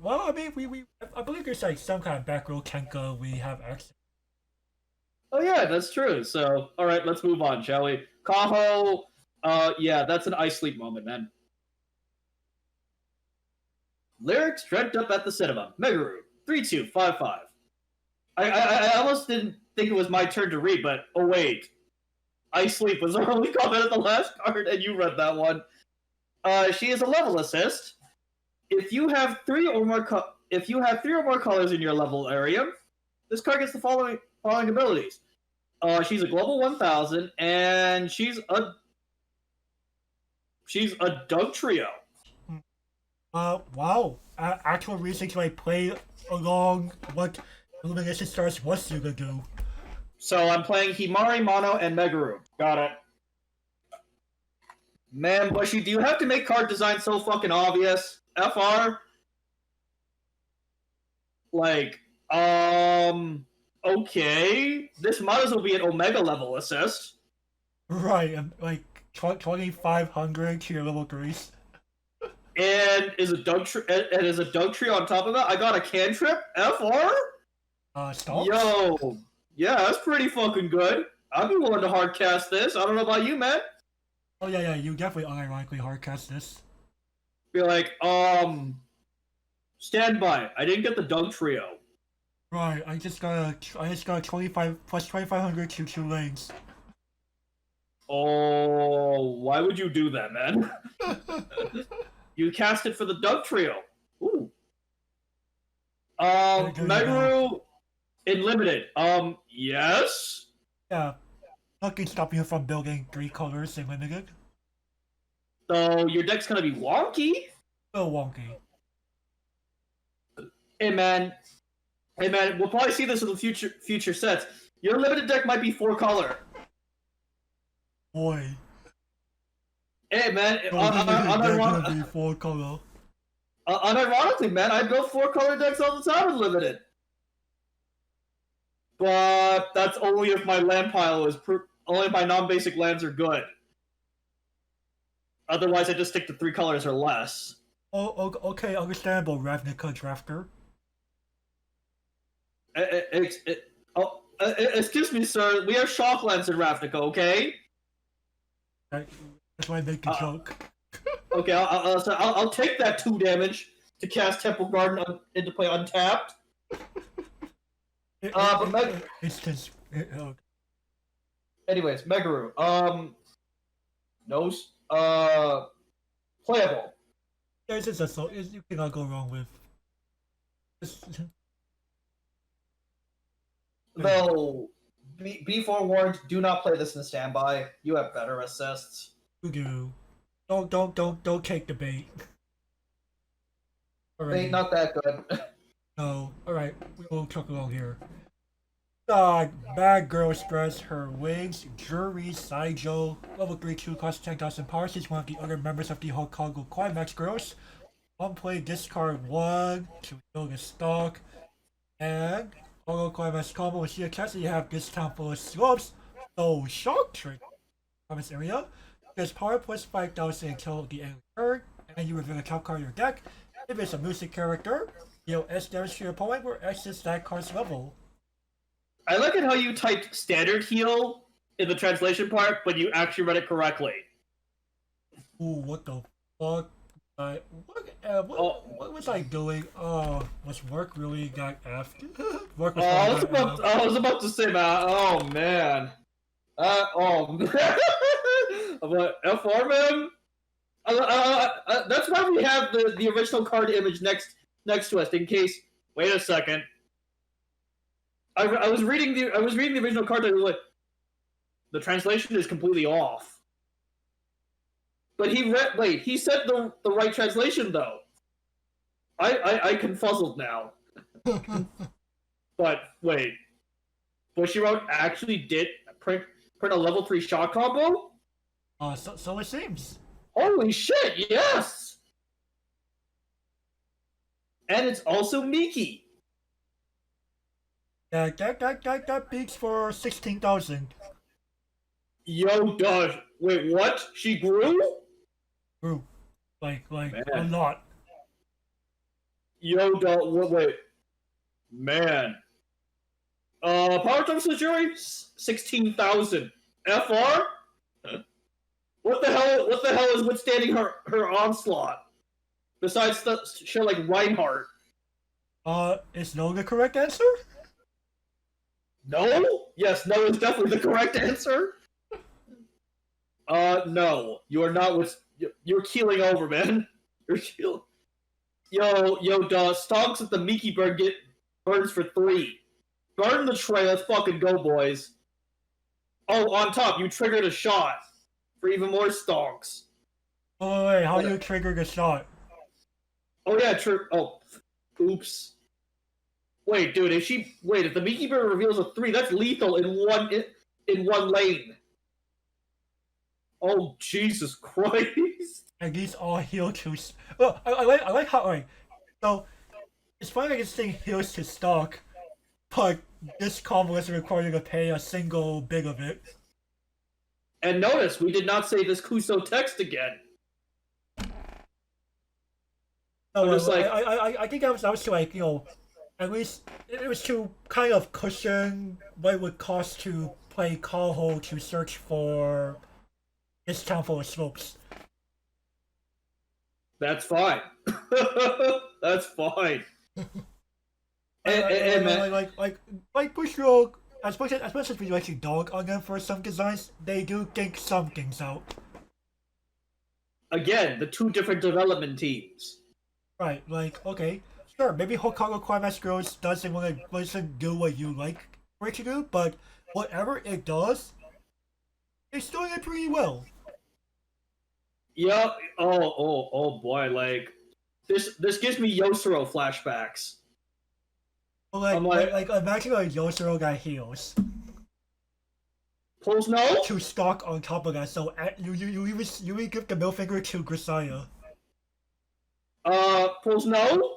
Well, I mean, I believe there's like some kind of back row Kenka we have access. Oh yeah, that's true. So, all right, let's move on, shall we? Kaho. Yeah, that's an I sleep moment, man. Lyrics dreamt up at the cinema. Meguru 3255. I almost didn't think it was my turn to read, but oh wait, I sleep was the only comment at the last card, and you read that one. She is a level assist. If you have three or more colors in your level area, this card gets the following abilities. She's a global 1000, and she's a Doug Trio. Wow. Actual reasons why I play along what Illumination Stars wants you to do. So I'm playing Himari, Mono, and Megaru. Got it. Man, Bushy, do you have to make card design so fucking obvious? FR? Like, okay. This might as well be an Omega level assist. Right, like 2500 to your level 3s. And is a Doug tree on top of that? I got a cantrip? FR? Stomps? Yo. Yeah, that's pretty fucking good. I'd be willing to hardcast this. I don't know about you, man. Oh yeah, you definitely unironically hardcast this. Be like, stand by. I didn't get the Doug trio. Right, I just got a 25 plus 2500 to 2 lanes. Oh, why would you do that, man? You cast it for the Doug trio. Ooh. Megaru in limited. Yes. Yeah, nothing stopping you from building 3 colors in limited. So your deck's gonna be wonky. A little wonky. Hey man, we'll probably see this in the future sets. Your limited deck might be 4 color. Boy. Hey man, gonna be 4 color. unironically, man, I build 4 color decks all the time in limited. But that's only if my land pile is only if my non-basic lands are good. Otherwise, I just stick to 3 colors or less. Oh, okay, understandable, Ravnica Drafter. Excuse me, sir. We have Shocklands in Ravnica, okay? Right. That's why I make a joke. Okay, I'll take that 2 damage to cast Temple Garden into play untapped. Instance. Anyways, Megaru. No. Playable. There's just a so you cannot go wrong with. Though, be forewarned. Do not play this in standby. You have better assists. You do. Don't take the bait. They ain't not that good. No. Alright, we will truck along here. God, bad girl spreads her wings. Jury Saijo, level 3 2 cost 10,000 power. She's one of the other members of the Hokago Climax Girls. One play, discard 1 to build a stock. And Hokago Climax combo, when she attacks, you have this town full of slopes. So, shock trick. Promise area. There's power plus 5,000 until the end of the turn. And you reveal a top card of your deck. If it's a music character, deal S damage to your opponent where X is that card's level. I like it how you typed standard heal in the translation part, but you actually read it correctly. Ooh, what the fuck? What was I doing? Was work really got effed? Work was I was about to say that. Oh man. But FR man. That's why we have the original card image next to us in case. Wait a second. I was reading the original card and like the translation is completely off. But he said the right translation though. I confuzzled now. But wait. Bushiroad actually did print a level 3 shot combo? So it seems. Holy shit, yes! And it's also Miki. Yeah, that beats for 16,000. Yo, Doge. Wait, what? She grew? Grew. Like Man. a lot. Yo, Doge. Wait. Man. Power Times Jury? 16,000. FR? What the hell is withstanding her onslaught? Besides the shit like Reinhardt. Is no the correct answer? No? Yes, no is definitely the correct answer. No. You are not with... You're keeling over, man. You're keeling... Yo, stonks at the Miki bird get burns for 3. Burn the tray, let's fucking go, boys. Oh, on top, you triggered a shot. For even more stonks. Oh, wait, how do you trigger the shot? Oh yeah, true. Oh, oops. Wait, dude, if the Beekeeper reveals a 3, that's lethal in one lane. Oh Jesus Christ! And these all heal to. Oh, I like how. Alright, so it's funny that this thing heals to stock, but this combo isn't required to pay a single bit of it. And notice we did not say this Kuso text again. No, I'm just like, I think that was to like at least it was to kind of cushion what it would cost to play Kaho to search for this town full of slopes. that's fine. That's fine. And man, Like Bushrock, as much as we like to dog on them for some designs, they do think some things out. again, the 2 different development teams. Right, like, okay, sure, maybe Hokago Climax Girls doesn't do what you like for it to do, but whatever it does, it's doing it pretty well. Yeah. Oh boy. Like this gives me Yosuro flashbacks. But I'm like, imagine a Yosuro that heals. pulls no. To stock on top of that, so you even give the middle finger to Grisaya. Pulls no.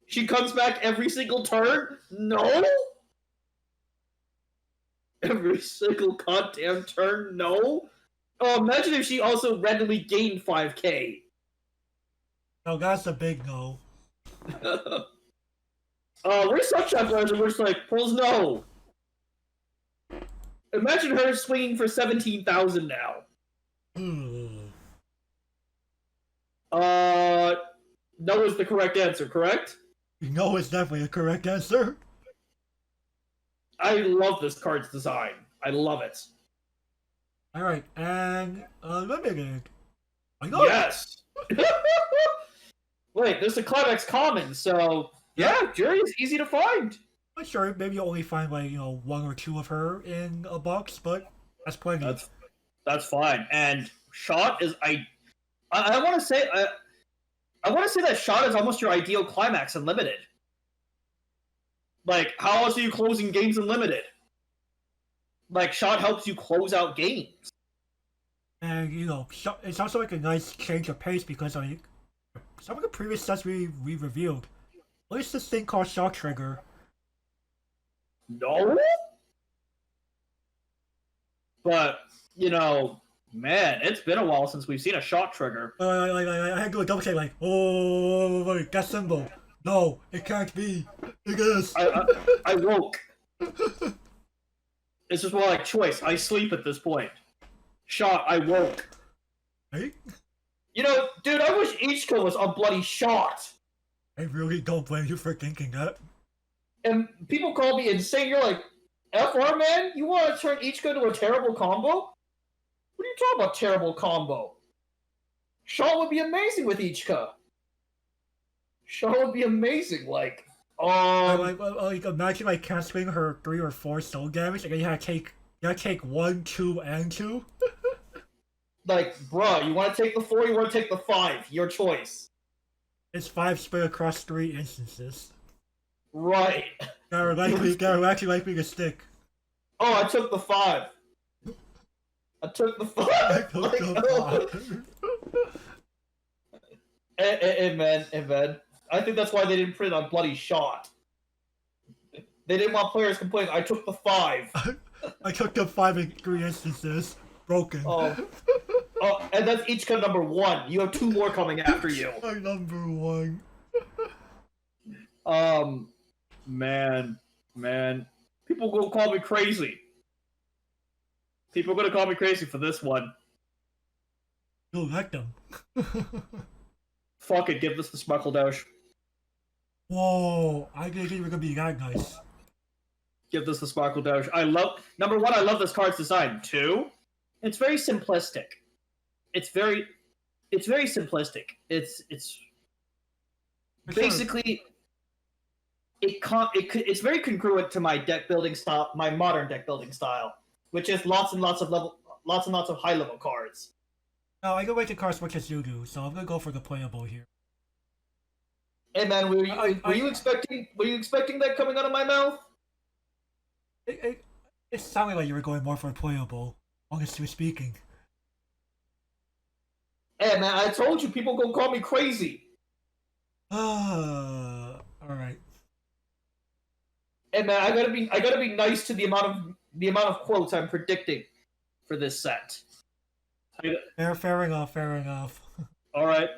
She comes back every single turn. No. Every single goddamn turn. No. Oh, imagine if she also randomly gained 5k. No, that's a big no. We're Sunshine Players and we're just like, pulls no. Imagine her swinging for 17,000 now. No is the correct answer, correct? No is definitely a correct answer. I love this card's design. I love it. Alright, and limited. I know. Yes. Wait, there's a Climax Common, so yeah, Jury is easy to find. I'm sure maybe you'll only find like 1 or 2 of her in a box, but that's plenty. That's fine. And Shot is I want to say I want to say that Shot is almost your ideal Climax in Limited. Like, how else are you closing games in Limited? Like, Shot helps you close out games. And it's also like a nice change of pace because like some of the previous sets we revealed. What is this thing called Shock Trigger? No? But, man, it's been a while since we've seen a Shock Trigger. I had to do a double check like, oh, wait, that symbol. No, it can't be. It is. I woke. This is more like choice. I sleep at this point. Shot, I woke. Hey? Dude, I wish Ichiko was on bloody Shot. I really don't blame you for thinking that. And people call me insane. You're like, FR man, you want to turn Ichiko to a terrible combo? What are you talking about, terrible combo? Shot would be amazing with Ichika. Shot would be amazing, like imagine canceling her 3 or 4 soul damage, and then you gotta take 1, 2, and 2. Like, bruh, you want to take the 4, you want to take the 5, your choice. It's 5 spread across 3 instances. Right. Gotta actually like me to stick. Oh, I took the 5. I took the 5. I took the 5. Hey, man. I think that's why they didn't print it on bloody Shot. They didn't want players complaining, I took the 5. I took the 5 in 3 instances. Broken. Oh, and that's Ichika number 1. You have 2 more coming after you. My number 1. Man. People gonna call me crazy. People gonna call me crazy for this one. You'll like them. Fuck it, give this to Sparkle Dash. Whoa, I didn't think you were gonna be that nice. Give this to Sparkle Dash. Number 1, I love this card's design. 2, it's very simplistic. It's very simplistic. It's basically it's very congruent to my deck building style, my modern deck building style, which is lots and lots of high level cards. No, I go right to cards much as you do, so I'm gonna go for the playable here. Hey man, were you expecting that coming out of my mouth? It sounded like you were going more for playable, honestly speaking. Hey man, I told you people gonna call me crazy. Alright. Hey man, I gotta be nice to the amount of quotes I'm predicting for this set. Fair enough, fair enough. All right,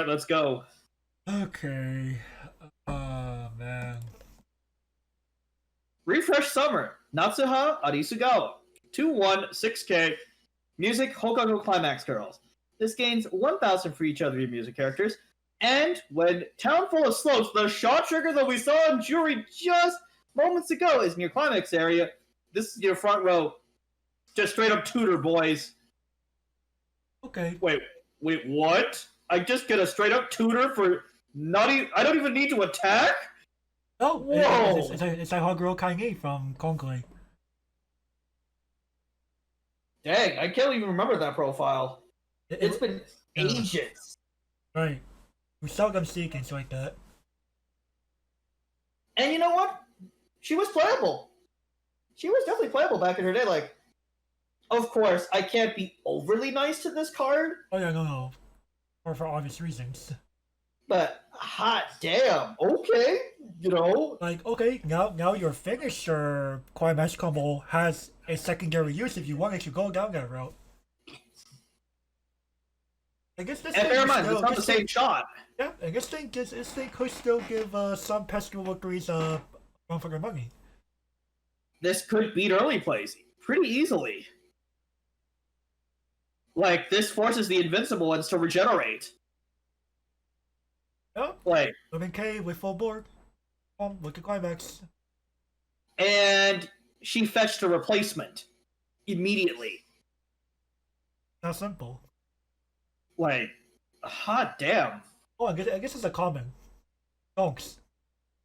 let's go. Okay. Man. Refresh Summer, Natsuha Arisugawa, 2-1, 6K, Music Hokago Climax Girls. This gains 1,000 for each of your music characters, and when Town Full of Slopes, the shot trigger that we saw in Jury just moments ago is in your climax area. This is your front row. Just straight up tutor, boys. Okay. Wait, what? I just get a straight up tutor for not even. I don't even need to attack? Oh, Whoa! it's like Haguro Kainge from Conclave. Dang, I can't even remember that profile. It's been ages. Right. We seldom see things like that. And you know what? She was playable. She was definitely playable back in her day. Like, of course, I can't be overly nice to this card. Oh yeah, no. For obvious reasons. But hot damn, okay, you know. Like, okay, now your finisher climax combo has a secondary use if you wanted to go down that route. I guess this and thing bear in mind, still, it's not the same shot. Yeah, I guess this thing could still give some pesky victories run for their money. This could beat early plays pretty easily. Like, this forces the invincible ones to regenerate. Yeah. Like, 11K with full board. With the climax. And she fetched a replacement immediately. Not simple. Like, hot damn. Oh, I guess it's a common. Donks.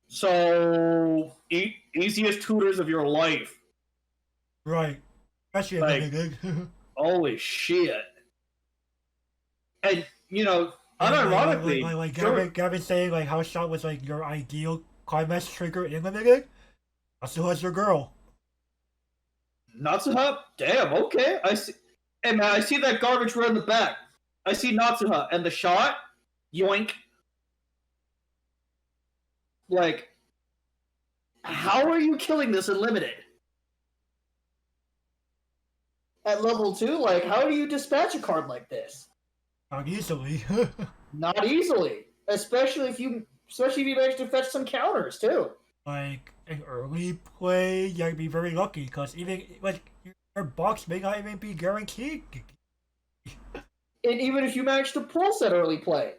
So, easiest tutors of your life. Right. Especially like, holy shit. And, you know, unironically, like Gavin saying like how shot was like your ideal climax trigger in Limited. Natsuha's your girl. Natsuha? Damn, okay. I see. Hey man, I see that garbage right in the back. I see Natsuha and the shot. Yoink. Like, how are you killing this in Limited? At level 2, like, how do you dispatch a card like this? Not easily. Not easily. Especially if you manage to fetch some counters too. Like an early play, you gotta be very lucky because even like your box may not even be guaranteed. And even if you manage to pull said early play,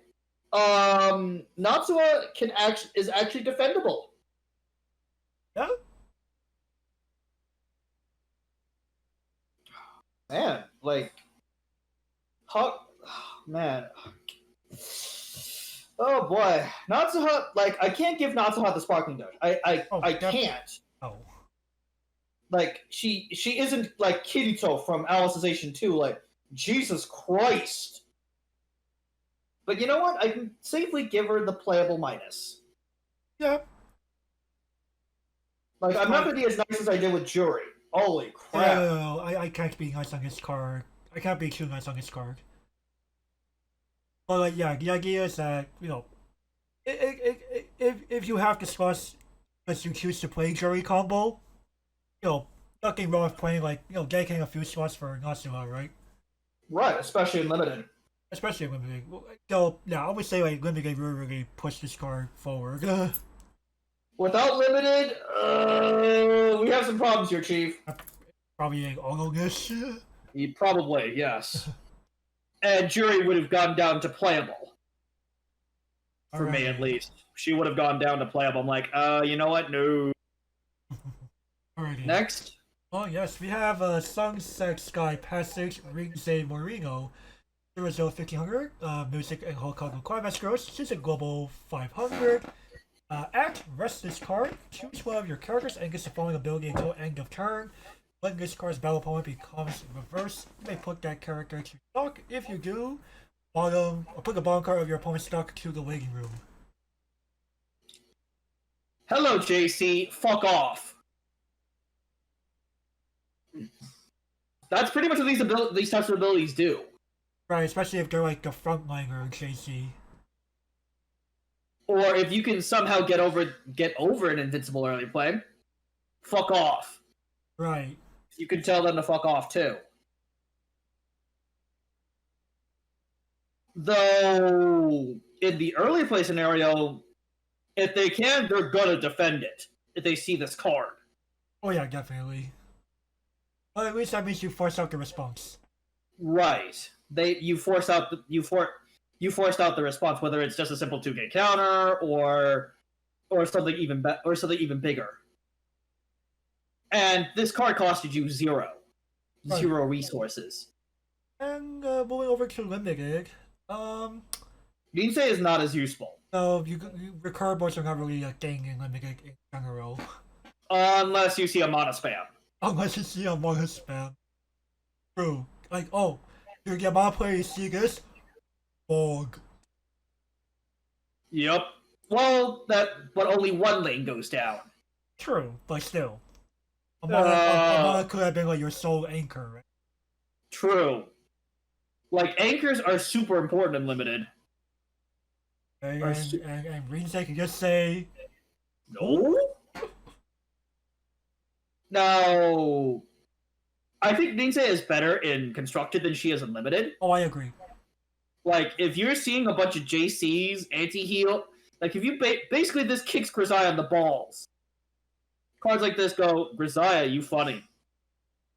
Natsuha is actually defendable. Yeah. Man, like, man. Oh boy, Natsuha. Like, I can't give Natsuha the sparkling dodge. I can't. Oh. Like, she isn't like Kirito from Alicization 2. Like, Jesus Christ. But you know what? I can safely give her the playable minus. Yeah. Like, I'm not gonna be as nice as I did with Jury. Holy crap! No, I can't be nice on this card. I can't be too nice on this card. But like, yeah, the idea is that if you have the slots that you choose to play jury combo, nothing wrong with playing dedicating a few slots for Natsuha, right? Right, especially in limited. Especially in limited. So yeah, I would say like limited really pushed this card forward. Without limited, we have some problems here, Chief. Probably ain't all of this. Probably, yes. And Jury would have gone down to playable. For me, at least. She would have gone down to playable. I'm like, you know what? No. Alrighty. Next. Oh, yes, we have Sunset Sky Passage, Ringzay Morino, 001500, Music and Hokago Climax Girls, she's a global 500. Act, rest this card, choose one of your characters and gets the following ability until end of turn. When this card's battle opponent becomes reversed, you may put that character to stock. If you do, put the bottom card of your opponent's stock to the waiting room. Hello, JC. Fuck off. That's pretty much what these types of abilities do. Right, especially if they're like the frontliner JC. Or if you can somehow get over an invincible early play, fuck off. Right. You can tell them to fuck off too. Though in the early play scenario, if they can, they're gonna defend it if they see this card. Oh yeah, definitely. Well, at least that means you force out the response. Right. You forced out the response, whether it's just a simple 2K counter or something even bigger. And this card costed you zero resources. And moving over to limited, Ninsei is not as useful. so recur boards are not really a thing in limited in general. Unless you see a mana spam. Unless you see a mana spam. True. Like, oh, your Yamaha player see this? Bog. Yep. Well, but only one lane goes down. True, but still. A mana could have been like your sole anchor, right? True. Like, anchors are super important in limited. And Rinsei can just say, No? Now, I think Ninsei is better in constructed than she is in limited. oh, I agree. Like, if you're seeing a bunch of JCs, anti-heal, like, if you basically this kicks Grisaya in the balls. Cards like this go, Grisaya, you funny.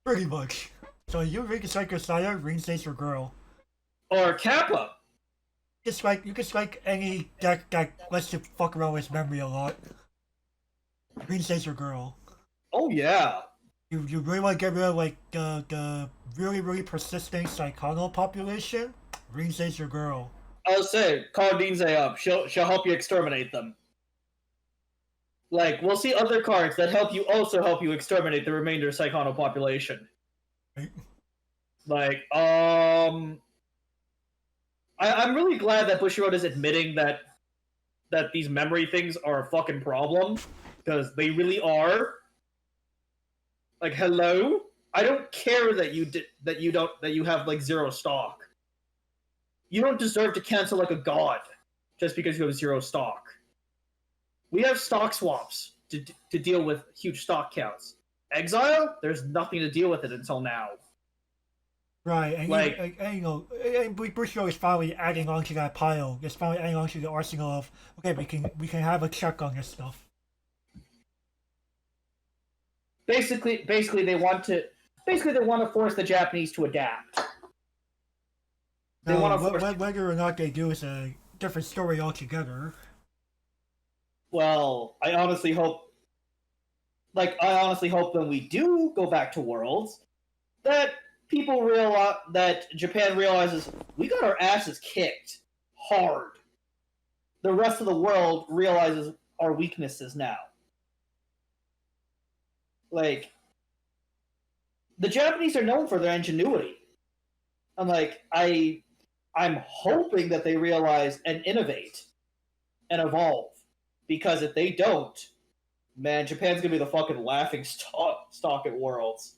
Pretty much. So you think it's like Grisaya, Rinsei's your girl. Or Kappa. You can strike any deck that lets you fuck around with memory a lot. Rinsei's your girl. Oh, yeah. You really want to get rid of like the really persistent Psychono population? Rinsei's your girl. I'll say, call Ninsei up. She'll help you exterminate them. Like, we'll see other cards that help you exterminate the remainder of Psychono population. Right? Like, I'm really glad that Bushiroad is admitting that these memory things are a fucking problem, because they really are. Like, hello? I don't care that you have like zero stock. You don't deserve to cancel like a god just because you have zero stock. We have stock swaps to deal with huge stock counts. Exile, there's nothing to deal with it until now. Right, and Like- you know, and Bushiroad is finally adding on to that pile. It's finally adding on to the arsenal of okay, we can have a check on this stuff. Basically they want to force the Japanese to adapt. They Now, want to force. whether or not they do is a different story altogether. Well, I honestly hope when we do go back to Worlds, that people realize that Japan realizes we got our asses kicked hard. The rest of the world realizes our weaknesses now. Like, the Japanese are known for their ingenuity. I'm hoping that they realize and innovate and evolve. Because if they don't, man, Japan's gonna be the fucking laughing stock at Worlds.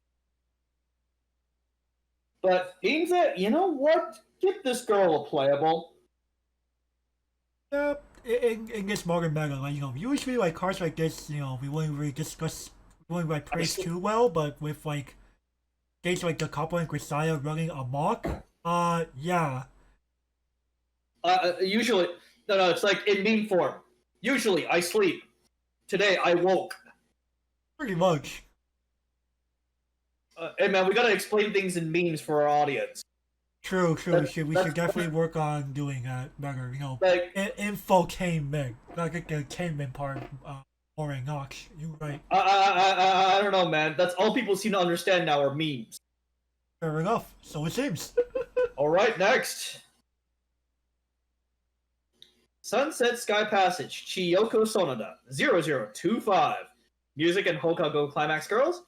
But Ginza, you know what? Get this girl a playable. Yeah, in this modern meta, like, you know, usually like cards like this, you know, we wouldn't really praise too well, but with like games like the couple and Grisaya running amok, yeah. Usually, no, it's like in meme form. Usually, I sleep. Today, I woke. Pretty much. Hey man, we gotta explain things in memes for our audience. True. We should definitely work on doing that better. You know, Like, infotainment, not like the tainment part, or notch. You're right. I don't know, man. That's all people seem to understand now are memes. Fair enough. So it seems. All right, next. Sunset Sky Passage, Chiyoko Sonada, 0025. Music and Hokago Climax Girls.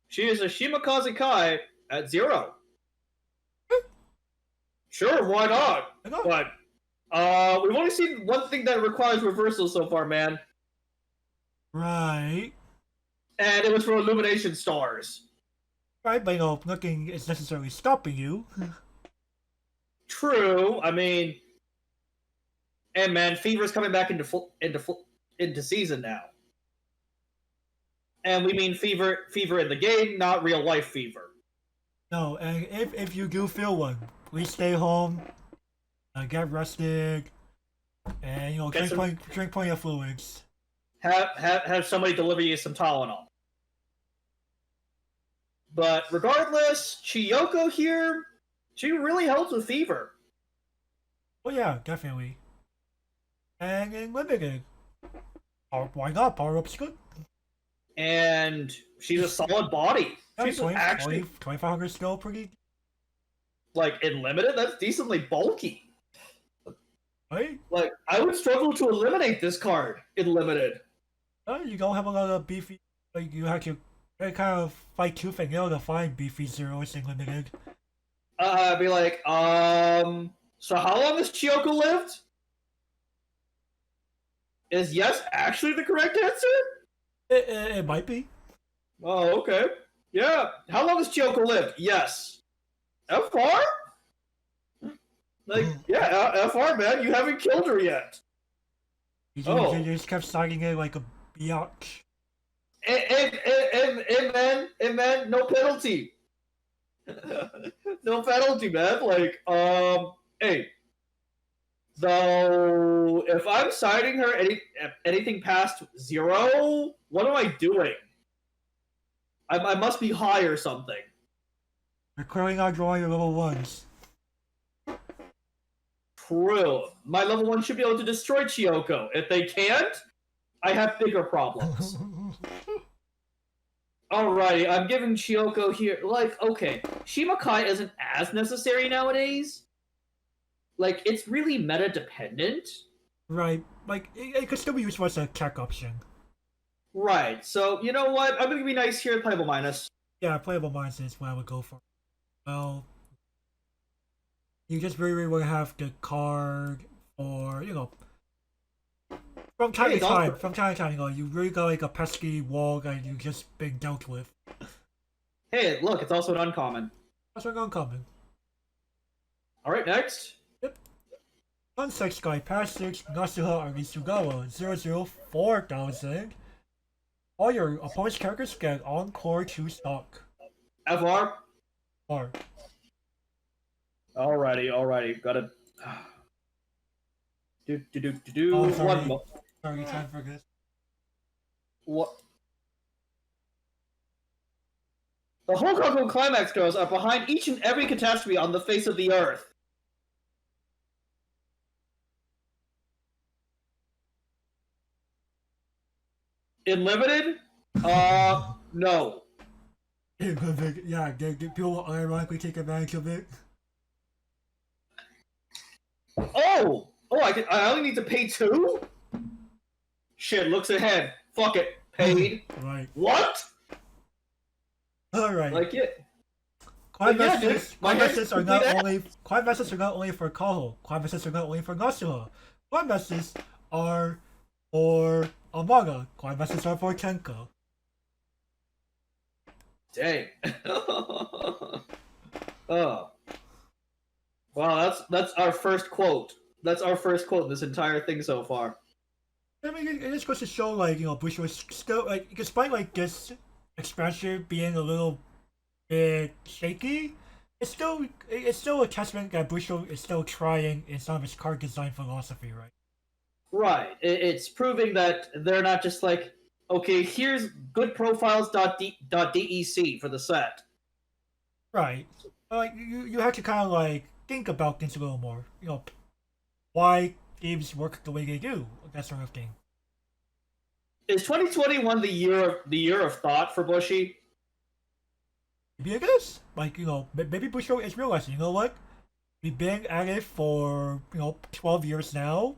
She is a Shimakaze Kai at 0. Sure, why not? I know. But, we've only seen one thing that requires reversal so far, man. Right. And it was for Illumination Stars. Right, but nothing is necessarily stopping you. True. I mean, and man, Fever's coming back into season now. And we mean fever in the game, not real life fever. No, and if you do feel one, please stay home, get rested, and drink plenty of fluids. Have somebody deliver you some Tylenol. But regardless, Chiyoko here, she really helps with fever. Oh yeah, definitely. And in limited, why not? Power up's good. And she's a solid body. She's 2500 still pretty. Like in limited, that's decently bulky. Right? Like I would struggle to eliminate this card in limited. You don't have a lot of beefy. Like you have to kind of fight tooth and nail to find beefy zeros in limited. I'd be like, so how long has Chiyoko lived? Is yes actually the correct answer? It might be. Oh, okay. Yeah. How long has Chiyoko lived? Yes. FR? Like, yeah, FR, man. You haven't killed her yet. You just kept citing it like a biatch. And man, no penalty. No penalty, man. Like, hey. So, if I'm citing her anything past 0, what am I doing? I must be high or something. You're clearly not drawing your level 1s. True. My level 1 should be able to destroy Chiyoko. If they can't, I have bigger problems. Alrighty, I'm giving Chiyoko here. Like, okay, Shimakai isn't as necessary nowadays. Like, it's really meta dependent. Right. Like, it could still be used as a check option. Right. So, you know what? I'm gonna be nice here at Playable Minus. Yeah, Playable Minus is what I would go for. Well, you just really want to have the card for, from time to time, you really got like a pesky wall that you just been dealt with. Hey, look, it's also an uncommon. That's an uncommon. Alright, next. Yep. Sunset Sky, Pass 6, Nasuha Arisugawa, 004,000. All your opponent's characters get Encore 2 stock. FR? R. Alrighty. Gotta. Do. Oh, sorry. One more. Sorry, time for this. What? The Hokaku Climax girls are behind each and every catastrophe on the face of the earth. In limited? No. Yeah, people will ironically take advantage of it. Oh, I only need to pay 2? Shit, looks ahead. Fuck it. Paid. Right. What? Alright. Like it. Quad messages are not only for Kaho. Quad messages are not only for Nasuha. Quad messages are for Amaga. Quad messages are for Kenko. Dang. Oh. Wow, that's our first quote. That's our first quote in this entire thing so far. I mean, it just goes to show, like, Busho is still, like, despite, like, this expansion being a little bit shaky, it's still a testament that Busho is still trying in some of his card design philosophy, right? Right. It's proving that they're not just like, okay, here's goodprofiles.dec for the set. Right. Like, you have to kind of, like, think about things a little more. Why games work the way they do, that sort of thing. Is 2021 the year of thought for Bushi? Maybe it is. Like, maybe Busho is realizing, you know what? We've been at it for, 12 years now,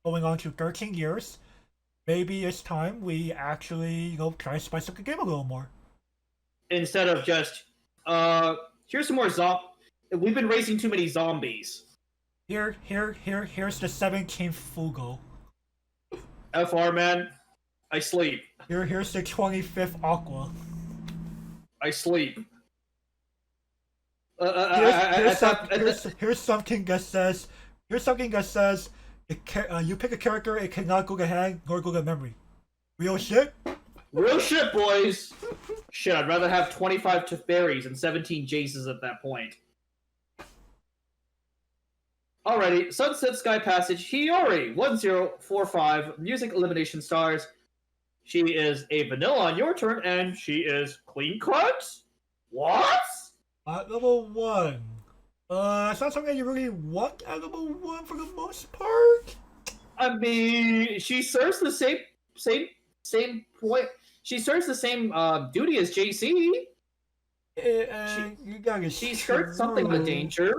going on to 13 years. Maybe it's time we actually, try to spice up the game a little more. Instead of just, here's some more we've been raising too many zombies. Here's the 17th Fugo. FR, man. I sleep. Here's the 25th Aqua. I sleep. Here's something that says. Here's something that says. You pick a character, it cannot go to hand nor go to memory. Real shit? Real shit, boys. Shit, I'd rather have 25 Teferi's and 17 Jaces at that point. Alrighty, Sunset Sky Passage, Hiyori, 1045, Music Elimination Stars. She is a vanilla on your turn, and she is clean cut? What? At level 1. It's not something you really want at level 1 for the most part. I mean, she serves the same point. She serves the same duty as JC. She skirts something of danger.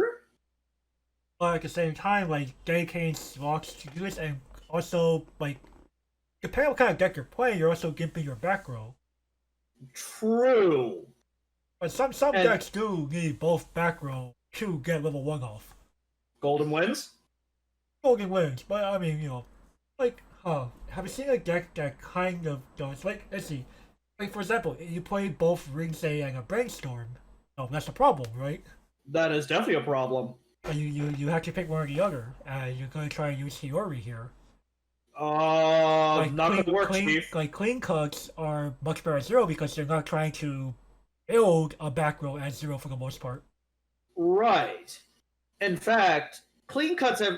But at the same time, like, dedicating walks to do this, and also, like, depending on what kind of deck you're playing, you're also gimping your back row. True. But some decks do need both back row to get level 1 off. Golden wins? Golden wins, but I mean, you know, like, have you seen a deck that kind of does, like, let's see, like, for example, you play both Ringsay and a Brainstorm. Oh, that's a problem, right? That is definitely a problem. You have to pick one or the other, and you're going to try and use Hiyori here. Not gonna work, Chief. Like, clean cuts are much better at 0 because they're not trying to build a back row at 0 for the most part. Right. In fact, clean cuts have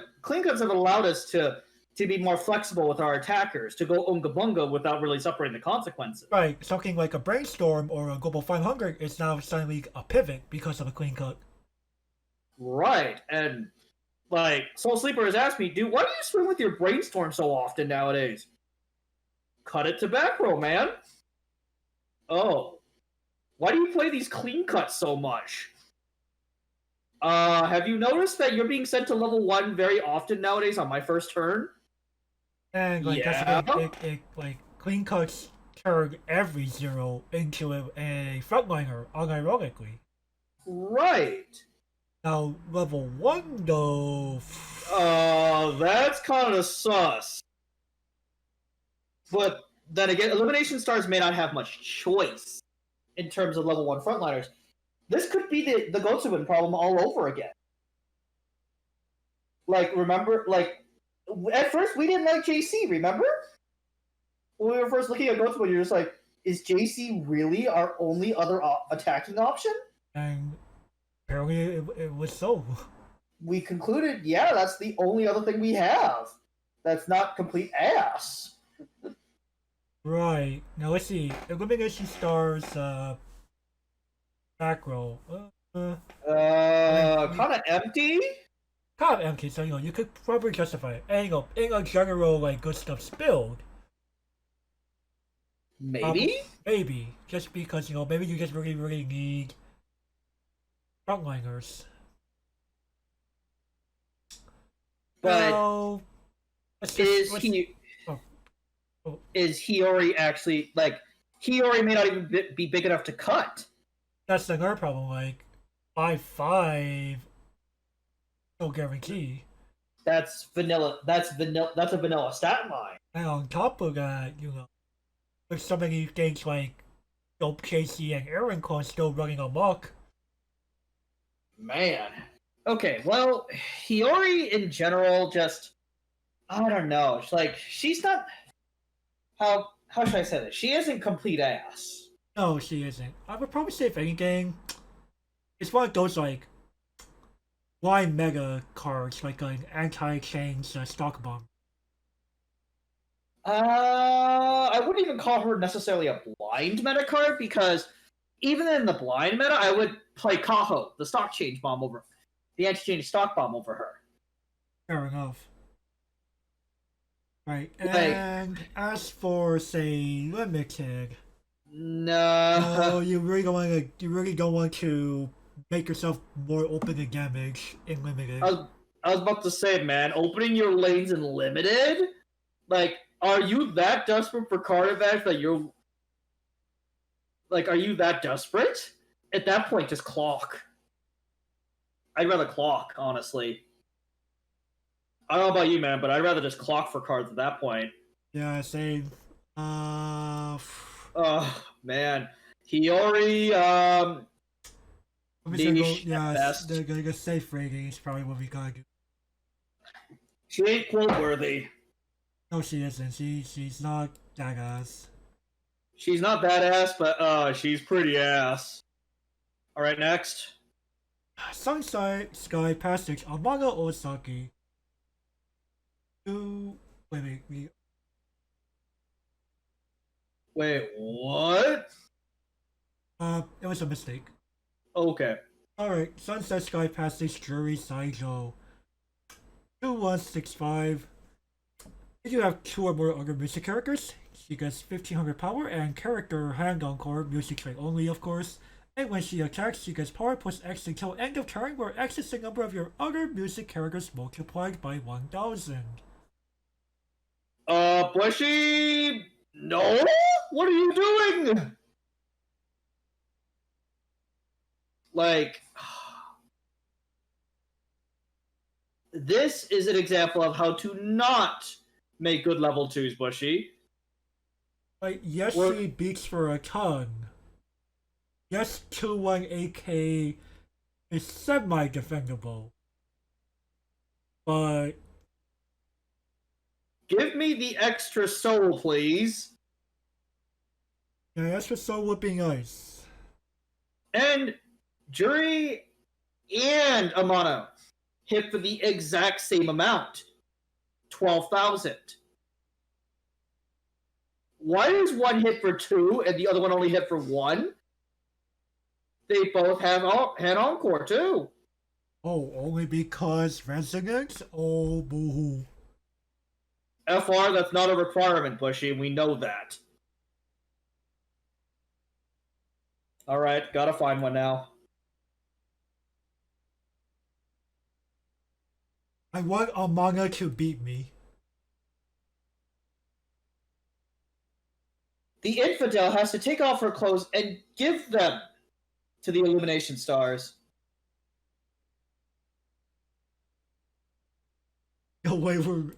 allowed us to be more flexible with our attackers, to go unga bunga without really suffering the consequences. Right, something like a Brainstorm or a Global 500 is now suddenly a pivot because of a clean cut. Right, and like Soul Sleeper has asked me, dude, why do you swing with your Brainstorm so often nowadays? Cut it to back row, man. Oh, why do you play these clean cuts so much? Have you noticed that you're being sent to level 1 very often nowadays on my first turn? And like Yeah. like clean cuts turn every 0 into a frontliner unironically. Right. Now level 1 though. That's kind of sus. But then again, Elimination Stars may not have much choice in terms of level 1 frontliners. This could be the Gotsuin problem all over again. Like, remember, like, at first we didn't like JC, remember? When we were first looking at Gotsuin, you're just like, is JC really our only other attacking option? And apparently it was so. We concluded, yeah, that's the only other thing we have. That's not complete ass. Right. Now let's see. Elimination Stars, back row. Kind of empty? Kind of empty, so you know, you could probably justify it. And you know, in a general, like, good stuff spilled. Maybe? Maybe. Just because, you know, maybe you just really, really need frontliners. But well, is Hiyori actually, like, Hiyori may not even be big enough to cut. That's another problem, like, 5/5, no guarantee. That's vanilla, that's a vanilla stat line. And on top of that, you know, with so many things like Dope KC and Aaron Con still running amok. Man. Okay, well, Hiyori in general just, I don't know. It's like, she's not, how should I say this? She isn't complete ass. No, she isn't. I would probably say if anything, it's one of those like blind mega cards, like an anti-change stock bomb. I wouldn't even call her necessarily a blind meta card, because even in the blind meta, I would play Kaho, the stock change bomb over, the anti-change stock bomb over her. Fair enough. Right, and as for say limited, no, you really don't want to make yourself more open to damage in limited. I was about to say, man, opening your lanes in limited, like, are you that desperate for card advantage that you're like, are you that desperate? At that point, just clock. I'd rather clock, honestly. I don't know about you, man, but I'd rather just clock for cards at that point. Yeah, same. Oh man, Hiyori. I'm just gonna go. Maybe at Yeah, best. the safe rating is probably what we gotta do. She ain't quote worthy. No, she isn't. She's not that ass. She's not badass, but she's pretty ass. All right, next. Sunshine Sky Passage Amaga Osaki. Wait. Wait, what? It was a mistake. Okay. Alright, Sunset Sky Passage Jury Saijo. 2165. If you have 2 or more other music characters, she gets 1500 power and character hand encore, music trait only of course. And when she attacks, she gets power plus X until end of turn, where X is the number of your other music characters multiplied by 1000. Bushy. No. What are you doing? Like, this is an example of how to not make good level 2s, Bushy. Like, yes, Or- she beats for a ton. Yes, 2-1 AK is semi-defendable. But Give me the extra soul, please. yeah, that's just so would be nice. And Jury and Amano hit for the exact same amount, 12,000. Why is one hit for 2 and the other one only hit for 1? They both have had encore too. Oh, only because resonance? Oh, boo. FR, that's not a requirement, Bushy, and we know that. Alright, gotta find one now. I want a manga to beat me. The infidel has to take off her clothes and give them to the illumination stars. The way we're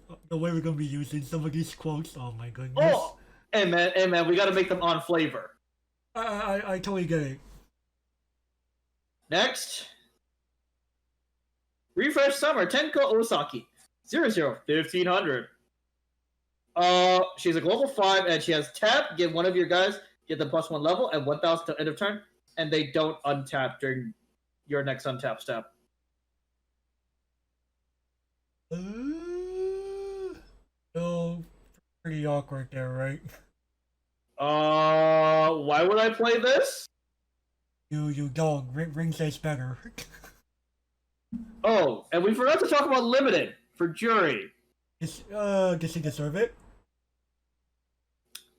gonna be using some of these quotes. Oh my goodness. Oh, hey man, we gotta make them on flavor. I totally get it. Next. Refresh Summer, Tenko Osaki. 1500. She's a global 5 and she has tap. Give one of your guys, get the +1 level and 1000 till end of turn, and they don't untap during your next untap step. Oh, pretty awkward there, right? Why would I play this? You don't. Ring says better. Oh, and we forgot to talk about limited for Jury. Does she deserve it?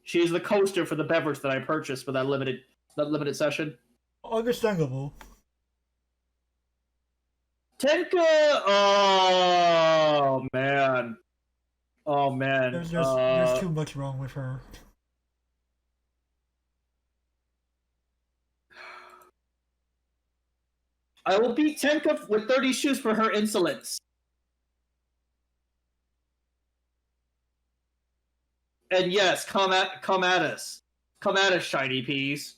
She's the coaster for the beverage that I purchased for that limited session. Understandable. Tenka, oh man. There's too much wrong with her. I will beat Tenka with 30 shoes for her insolence. And yes, come at us. Come at us, shiny peas,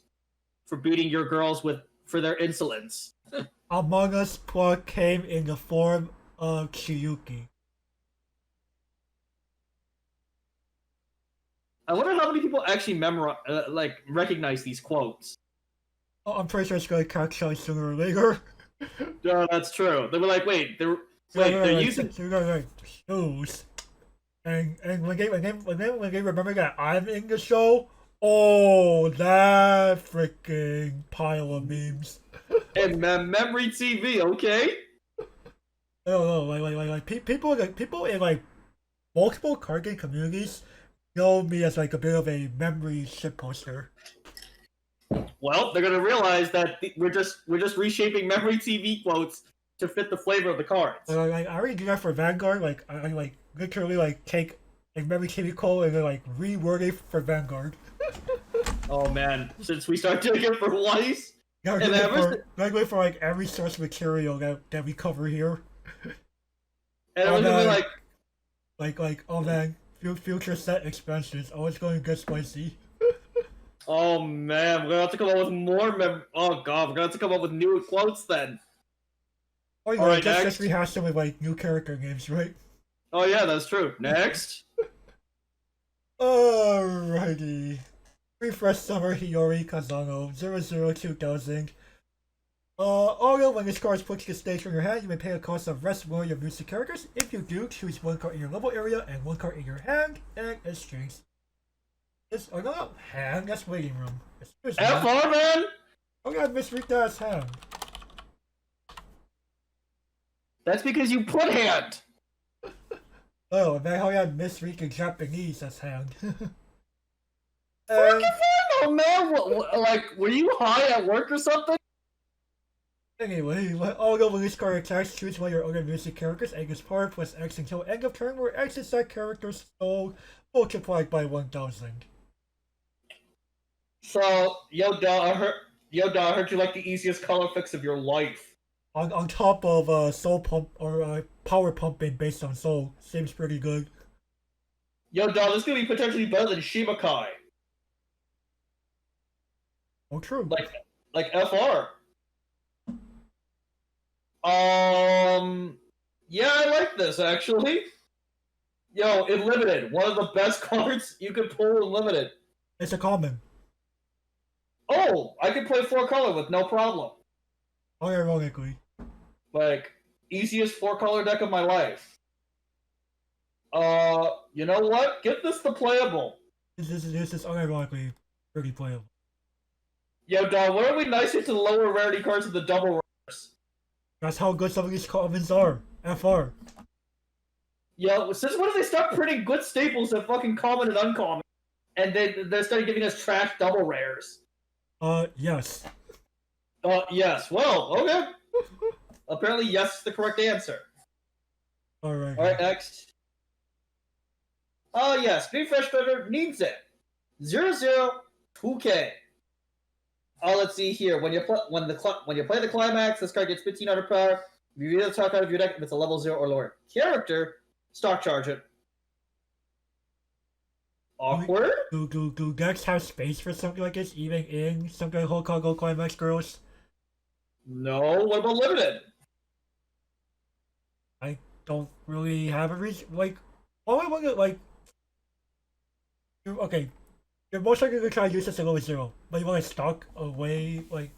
for beating your girls for their insolence. Among Us plot came in the form of Chiyuki. I wonder how many people actually recognize these quotes. Oh, I'm pretty sure it's gonna catch on sooner or later. No, that's true. They were like, wait, they're using shoes. And when they remember that I'm in the show, oh, that freaking pile of memes. and memory TV, okay? I don't know, like people in like multiple card game communities know me as like a bit of a memory shitposter. Well, they're gonna realize that we're just reshaping memory TV quotes to fit the flavor of the cards. Like I already do that for Vanguard. Like I like literally like take a memory TV quote and then like reword it for Vanguard. Oh man, since we start doing it for Weiss, Wait for like every source material that we cover here. And I was gonna be like oh man, future set expansions. Oh, it's going to get spicy. Oh man, we're gonna have to come up with more oh god, we're gonna have to come up with new quotes then. Oh, you All know, right, just next. rehash them with like new character names, right? Oh yeah, that's true. Next. Alrighty. Refresh Summer Hiyori Kazano 002000. Although when this card is put to the stage from your hand, you may pay a cost of rest one of your music characters. If you do, choose one card in your level area and one card in your hand, and exchange. This, oh no, hand, that's waiting room. Excuse me. FR man! Oh yeah, misread that as hand. That's because you put hand! Oh, man, how I misread in Japanese as hand. Fucking oh man, like, were you high at work or something? Anyway, although when this card attacks, choose one of your other music characters and its power plus X until end of turn, where X is that character's soul multiplied by 1000. So, yo, I heard you like the easiest color fix of your life. On top of soul pump or power pumping based on soul, seems pretty good. Yo, dog, this is gonna be potentially better than Shimakai. Oh, true. Like FR. Yeah, I like this actually. Yo, in limited, one of the best cards you could pull in limited. It's a common. Oh, I could play 4-color with no problem. Unironically. Like, easiest 4-color deck of my life. You know what? Get this to playable. This is unironically pretty playable. Yo, dog, why are we nicer to the lower rarity cards of the double rares? That's how good some of these commons are. FR. Yo, since when did they start printing good staples at fucking common and uncommon? And they started giving us trash double rares. Yes. Yes. Well, okay. Apparently, yes is the correct answer. Alright. Alright, next. Oh, yes. Green Fresh Feather needs it. 002K. Oh, let's see here. When you play the climax, this card gets 1500 power. If you reveal the top card of your deck, if it's a level 0 or lower character, stock charge it. Awkward? Do decks have space for something like this, even in something like Hokago Climax Girls? No. What about limited? I don't really have a reason. Like, all I want to, like. Okay. You're most likely going to try to use this at level 0, but you want to stock away, like,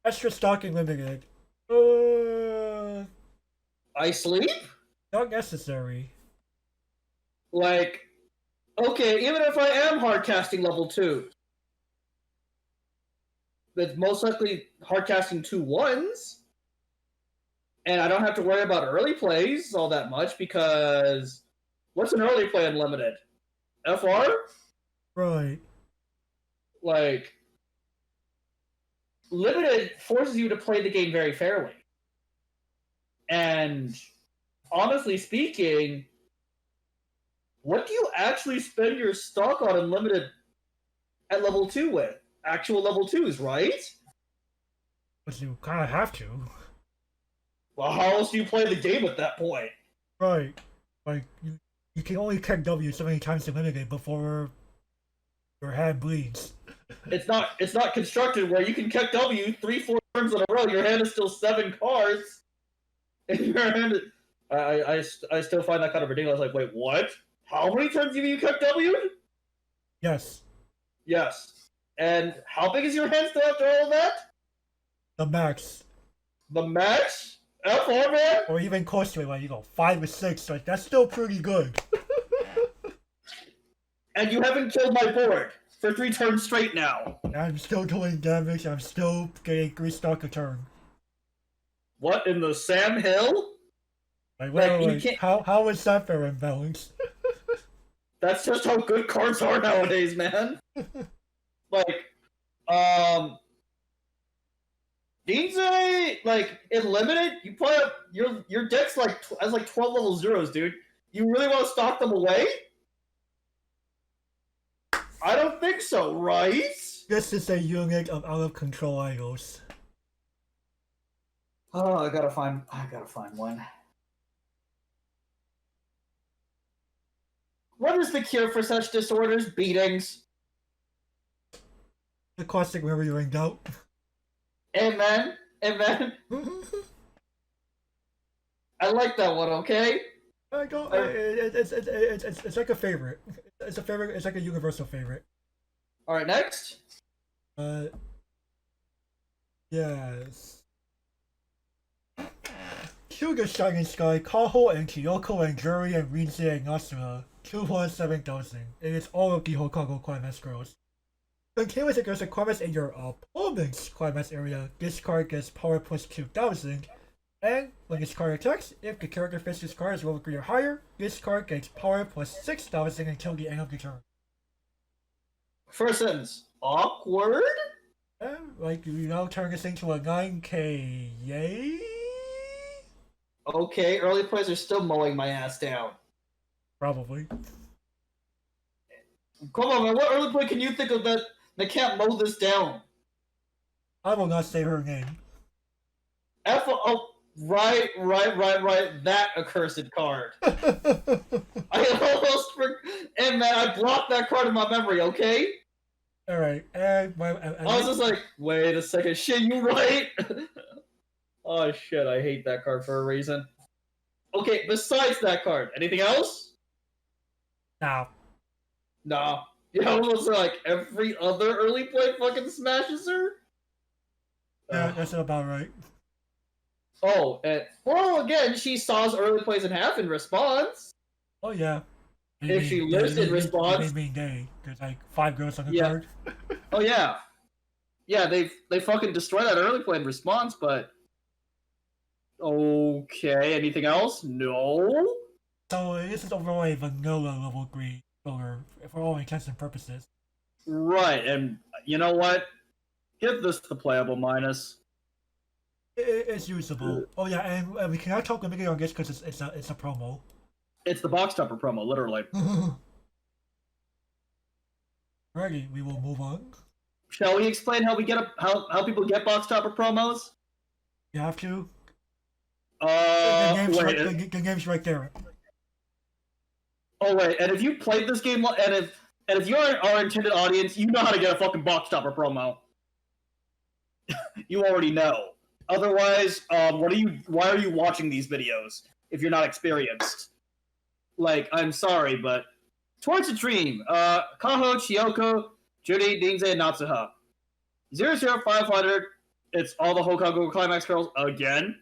extra stock and limited. I sleep? Not necessary. Like, okay, even if I am hard casting level 2, it's most likely hard casting 2/1s, and I don't have to worry about early plays all that much because what's an early play unlimited? FR? Right. Like, limited forces you to play the game very fairly. And honestly speaking, what do you actually spend your stock on unlimited at level 2 with? Actual level 2s, right? But you kind of have to. Well, how else do you play the game at that point? Right. Like, you can only kick W so many times to limited before your hand bleeds. It's not constructed where you can kick W 3-4 turns in a row. Your hand is still 7 cards. And your hand is... I still find that kind of ridiculous. Like, wait, what? How many turns have you kicked W? Yes. Yes. And how big is your hand still after all of that? The max. The max? FR, man? Or even closer, like, 5 or 6, like, that's still pretty good. And you haven't killed my board for 3 turns straight now. I'm still doing damage, I'm still getting 3 stock a turn. What, in the Sam Hill? Like, Like, you can't... how is that fair and balanced? That's just how good cards are nowadays, man. Like, Dinze, like, in limited, you play up, your deck's like, has like 12 level 0s, dude. You really want to stock them away? I don't think so, right? This is a unit of out of control idols. Oh, I gotta find one. What is the cure for such disorders? Beatings. The classic reviewing doubt. Amen. Amen. I like that one. Okay. I go. It's like a favorite. It's a favorite. It's like a universal favorite. All right. Next. Yes. Hyuga Shining Sky, Kaho and Kyoko and Juri and Rinse and Nasuna, 217,000. And it's all of the Hokago climax girls. Continuous aggressive climax in your opponent's climax area, this card gets power plus 2,000. And when this card attacks, if the character faces this card is level 3 or higher, this card gets power plus 6,000 until the end of the turn. First sentence. Awkward? And, like, you now turn this into a 9k, yay? Okay, early players are still mowing my ass down. Probably. Come on, man. What early play can you think of that can't mow this down? I will not say her name. Right. That accursed card. I almost and man, I blocked that card in my memory. Okay. All right, and I was just like, wait a second, shit, you right? Oh shit, I hate that card for a reason. Okay, besides that card, anything else? nah. Nah. You almost like every other early play fucking smashes her. Yeah, that's about right. Oh, and well, again, she saws early plays in half in response. Oh yeah. If she lives in response, there's like 5 girls on the Yeah. card. oh yeah, yeah, they fucking destroy that early play in response. But okay, anything else? No. So this is overall a vanilla level 3 filler for all intents and purposes. Right, and you know what? Give this the playable minus. It's usable. Oh yeah, and we cannot talk limited on this because it's a promo. It's the box topper promo, literally. Alrighty, we will move on. Shall we explain how we get how people get box topper promos? You have to. Wait. The game's right there. Oh wait, and if you played this game, and if you're our intended audience, you know how to get a fucking box topper promo. You already know. Otherwise, why are you watching these videos if you're not experienced? Like, I'm sorry, but Towards a Dream, Kaho, Chiyoko, Judy, Ningze, and Natsuha. 00500, it's all the Hokago Climax Girls again.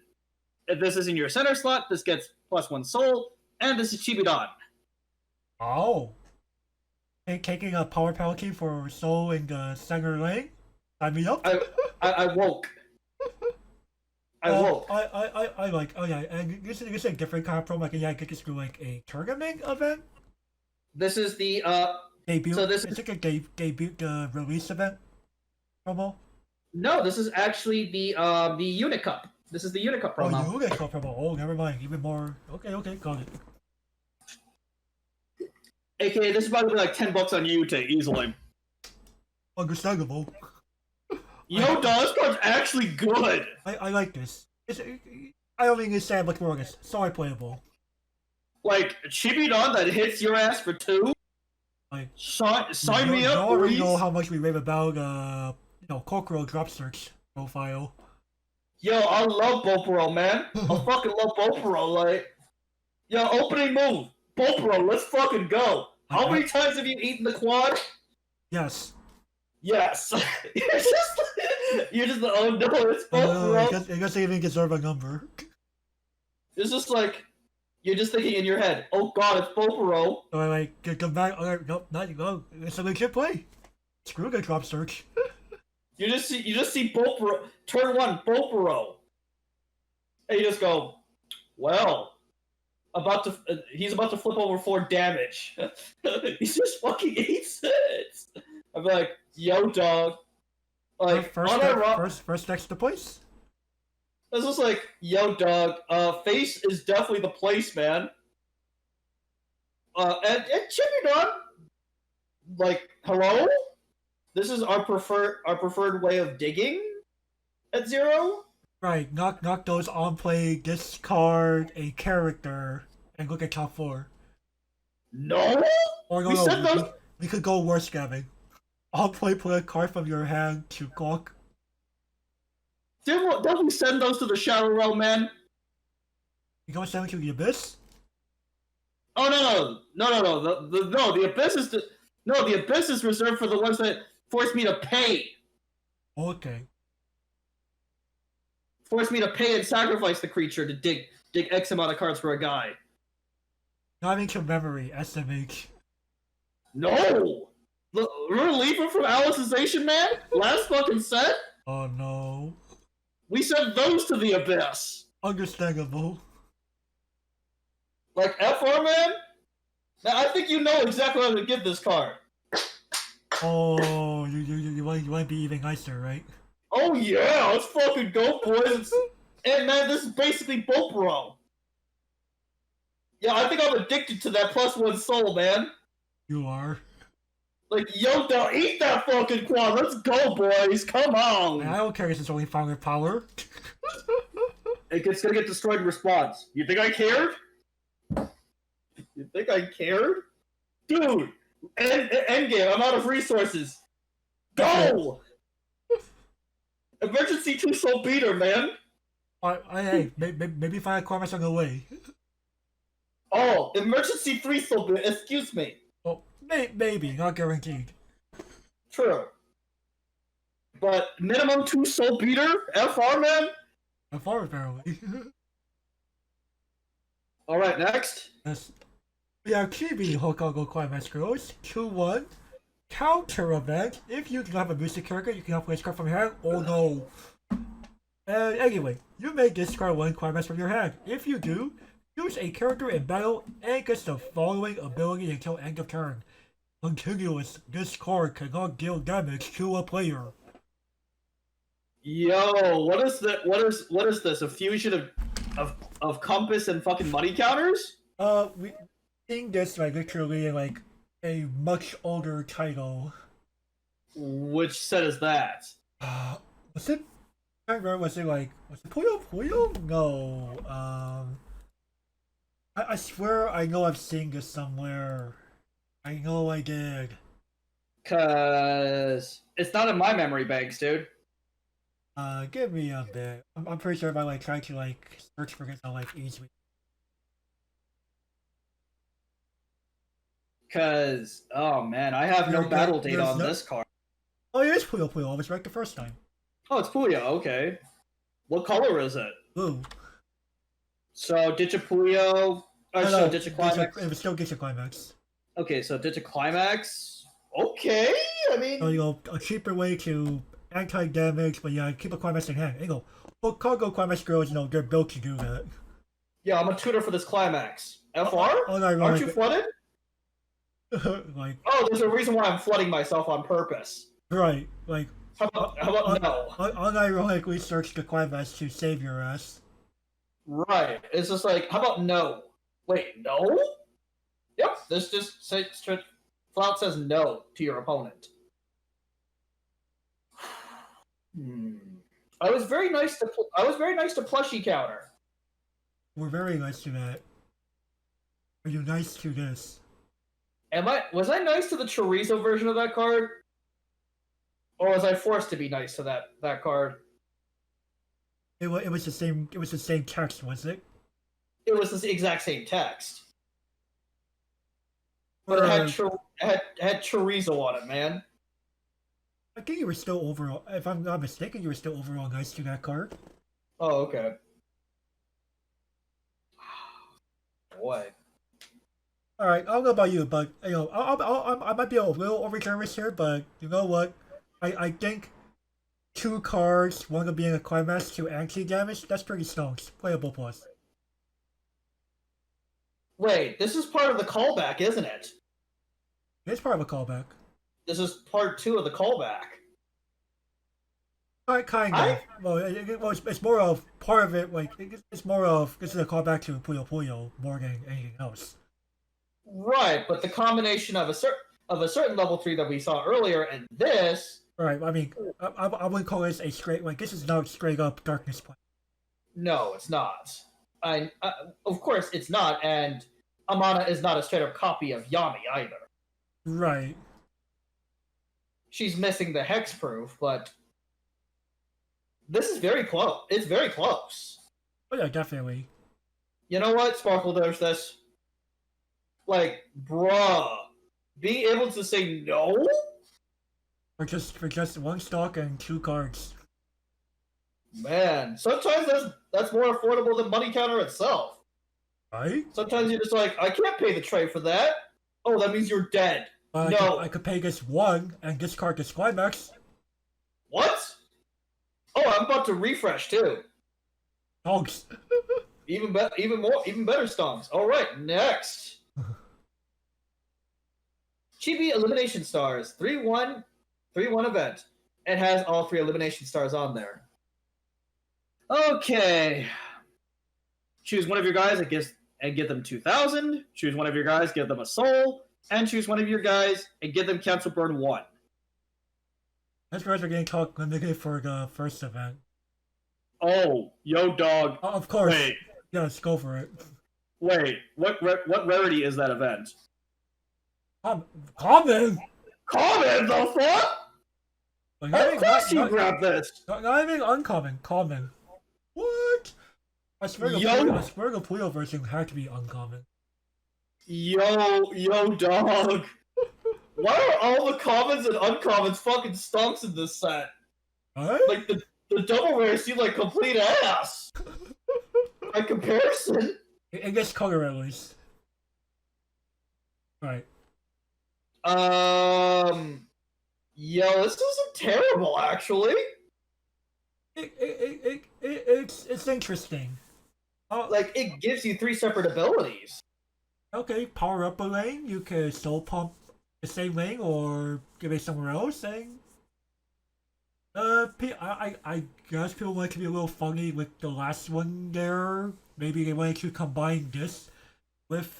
If this is in your center slot, this gets +1 soul, and this is Chibidan. Oh. Taking a power key for soul in the center lane? Sign me up? I woke. I woke. I like, oh yeah, and this is a different kind of promo. Like, yeah, I could just do like a tournament event. This is the Debut. So this it's like a debut release event promo. No, this is actually the Unit Cup. This is the Unit Cup promo. Oh, Unit Cup promo. Oh, never mind. Even more. Okay, got it. AKA, this is probably like $10 on YouTube easily. Understandable. Yo, dog, this card's actually good. I like this. I don't even say much more on this. Sorry, playable. Like, Chibidan that hits your ass for 2? Like, sign me up, you already please. know how much we rave about, Kokoro drop search profile. Yo, I love Boporo, man. I fucking love Boporo. Like, yo, opening move. Boporo, let's fucking go. How many times have you eaten the quad? Yes. Yes. you're just the oh no, it's Boporo. It doesn't even deserve a number. It's just like, you're just thinking in your head, oh god, it's Boporo. Or like, come back, nope, not you go. It's a legit play. Screw the drop search. You just see Boporo, turn 1, Boporo. And you just go, well, he's about to flip over 4 damage. He's just fucking 8 cents. I'd be like, yo, dog. Like, first next to place. It's just like, yo, dog. Face is definitely the place, man. And Chibidan, like, hello. This is our preferred way of digging at 0. Right, knock those on play, discard a character, and look at top 4. No. Or no, We said no, those. we could go worse, Gavin. I'll play a card from your hand to Gawk. Don't we send those to the Shadow Realm, man? You gonna send it to the Abyss? Oh no. The Abyss is the Abyss is reserved for the ones that force me to pay. Okay. Force me to pay and sacrifice the creature to dig X amount of cards for a guy. Diving to memory, SMH. No! Reliever from Alicization, man? Last fucking set? Oh no. We sent those to the Abyss. Understandable. Like, FR, man? Now, I think you know exactly how to get this card. Oh, you want to be even nicer, right? Oh yeah, let's fucking go, boys. And man, this is basically Bolt Bro. Yeah, I think I'm addicted to that +1 soul, man. You are. Like, Yoda, eat that fucking quad. Let's go, boys. Come on. I don't care if it's only 500 power. It's gonna get destroyed in response. You think I cared? You think I cared? Dude, endgame, I'm out of resources. Go! Emergency 2 soul beater, man. Hey, maybe find a Cormac on the way. Oh, emergency 3 soul beater, excuse me. Oh, maybe, not guaranteed. True. But minimum 2 soul beater? FR, man? FR, apparently. Alright, next. Yes. We have Chibi Hokago Climax Girls 2-1. Counter event. If you do not have a music character, you cannot play this card from your hand. Oh no. And anyway, you may discard one Climax from your hand. If you do, use a character in battle and gets the following ability until end of turn. Continuous. This card cannot deal damage to a player. Yo, what is this? A fusion of compass and fucking money counters? We think this like literally in like a much older title. Which set is that? Was it? I can't remember. Was it Puyo Puyo? No. I swear I know I've seen this somewhere. I know I did. Cause it's not in my memory banks, dude. Give me a bit. I'm pretty sure if I like try to like search for it, I'll like easily. Cause oh man, I have no battle data on this card. Oh, it is Puyo Puyo. I was right the first time. Oh, it's Puyo. Okay. What color is it? Blue. So Digipuyo. Or so Digiclimax. It was still Digiclimax. Okay, so Digiclimax. Okay, I mean. So you know, a cheaper way to anti-damage, but yeah, keep a Climax in hand. You know, Hokago Climax girls, you know, they're built to do that. Yeah, I'm a tutor for this Climax. FR? Unironically. Aren't you flooded? Like. Oh, there's a reason why I'm flooding myself on purpose. Right, like. How about no? Unironically search the Climax to save your ass. Right. It's just like, how about no? Wait, no? Yep. This just flat says no to your opponent. I was very nice to plushie counter. We're very nice to that. Are you nice to this? Was I nice to the chorizo version of that card? Or was I forced to be nice to that card? It was the same text, was it? It was the exact same text. But it had chorizo on it, man. I think you were still overall, if I'm not mistaken, you were still overall nice to that card. Oh, okay. Boy. Alright, I don't know about you, but, you know, I might be a little over-generous here, but you know what? I think 2 cards, one of being a Climax, 2 anti-damage, that's pretty stonks. Playable plus. Wait, this is part of the callback, isn't it? It's part of a callback. This is part 2 of the callback. Kind of. Well, it's more of part of it. Like it's more of this is a callback to Puyo Puyo more than anything else. Right, but the combination of a certain level 3 that we saw earlier and this. Right. I mean, I wouldn't call this a straight. Like this is not straight up darkness play. No, it's not. Of course it's not, and Amana is not a straight up copy of Yami either. Right. She's missing the hexproof, but this is very close. It's very close. Oh yeah, definitely. You know what, Sparkle, there's this. Like, bruh, being able to say no? For just one stock and 2 cards. Man, sometimes that's more affordable than Money Counter itself. Right? Sometimes you're just like, I can't pay the trade for that. Oh, that means you're dead. No. I could pay this 1 and discard this climax. What? Oh, I'm about to refresh too. Dogs. Even better stonks. All right, next. Chibi Elimination Stars 3-1 event. It has all 3 elimination stars on there. Okay. Choose one of your guys and give them 2,000. Choose one of your guys, give them a soul, and choose one of your guys and give them cancel burn 1. That's where they're getting talk limited for the first event. Oh, yo, dog. Of course. Wait. Yes, go for it. Wait, what rarity is that event? Common. Common, the fuck? Of course you grabbed this. Not even uncommon. Common. What? I swear the Puyo version had to be uncommon. Yo, dog. Why are all the commons and uncommons fucking stonks in this set? Right? Like, the double rares seem like complete ass. By comparison. In this color, at least. Right. Yo, this isn't terrible, actually. It's interesting. Like, it gives you 3 separate abilities. Okay, power up a lane, you can soul pump the same lane or give it somewhere else, and I guess people want to be a little funny with the last one there. Maybe they wanted to combine this with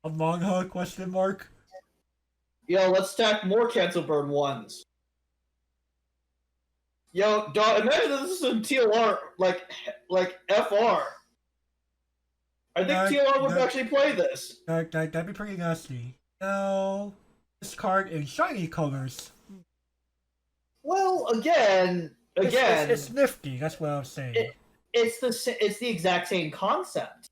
a manga question mark. Yo, let's stack more cancel burn 1s. Yo, dog, imagine this is in TLR, like FR. I think TLR would actually play this. That'd be pretty nasty. Now, this card in shiny colors. Well, again, it's nifty. That's what I was saying. It's the exact same concept.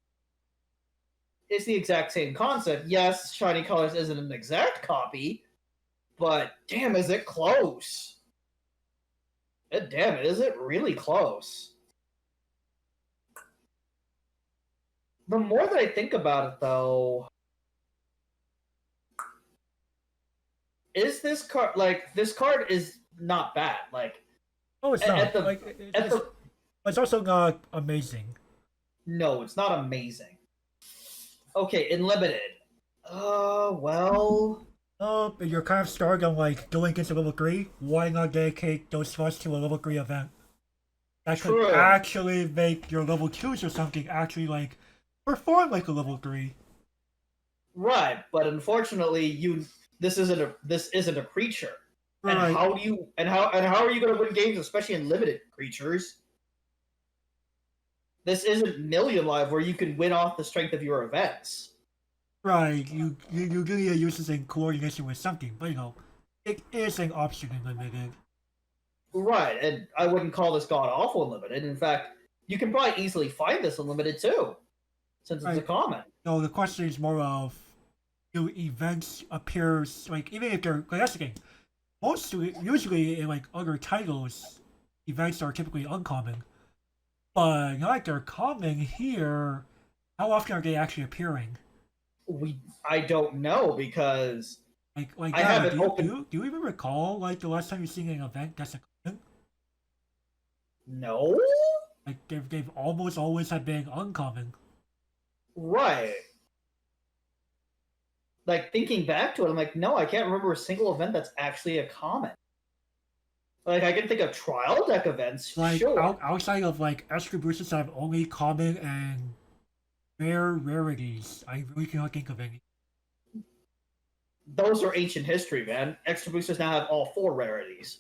It's the exact same concept. Yes, shiny colors isn't an exact copy, but damn, is it close? Damn it, is it really close? The more that I think about it, though, is this card this card is not bad. Like, oh, it's not. It's also not amazing. No, it's not amazing. Okay, in limited. Well. You're kind of starting on like going into level 3. Why not dedicate those slots to a level 3 event? That could actually make your level 2s or something actually like perform like a level 3. Right, but unfortunately, this isn't a creature. Right. And how are you going to win games, especially in limited creatures? This isn't Million Live where you can win off the strength of your events. Right, you really use this in coordination with something, but you know, it is an option in limited. Right, and I wouldn't call this god awful in limited. In fact, you can probably easily find this in limited too, since it's a common. No, the question is more of, do events appear like even if they're like, that's the thing. Usually in like other titles, events are typically uncommon, but not like they're common here. How often are they actually appearing? I don't know because I haven't opened. Do you even recall like the last time you've seen an event that's a common? No. Like they've almost always have been uncommon. Right. Like thinking back to it, I'm like, no, I can't remember a single event that's actually a common. Like I can think of trial deck events, like sure. Outside of like extra boosters that have only common and rare rarities, I really cannot think of any. Those are ancient history, man. Extra boosters now have all 4 rarities.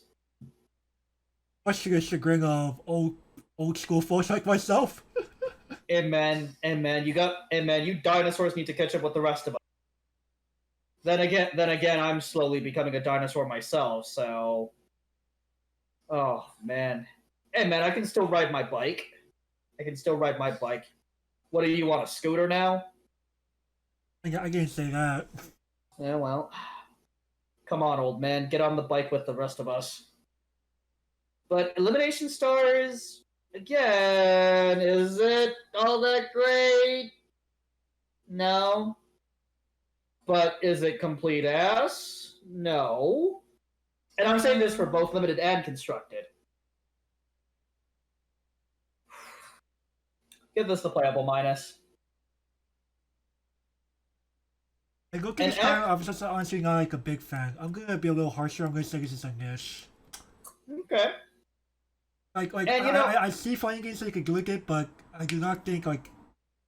Much to the chagrin of old school folks like myself. You dinosaurs need to catch up with the rest of us. Then again, I'm slowly becoming a dinosaur myself. So, oh man, hey man, I can still ride my bike. What do you want, a scooter now? I can't say that. Yeah, well, come on, old man, get on the bike with the rest of us. But Elimination Stars, again, is it all that great? No. But is it complete ass? No. And I'm saying this for both limited and constructed. Give this the playable minus. Like, looking at this time, I'm just honestly not like a big fan. I'm gonna be a little harsher. I'm gonna say this is a niche. Okay. I see funny games that you can do with it, but I do not think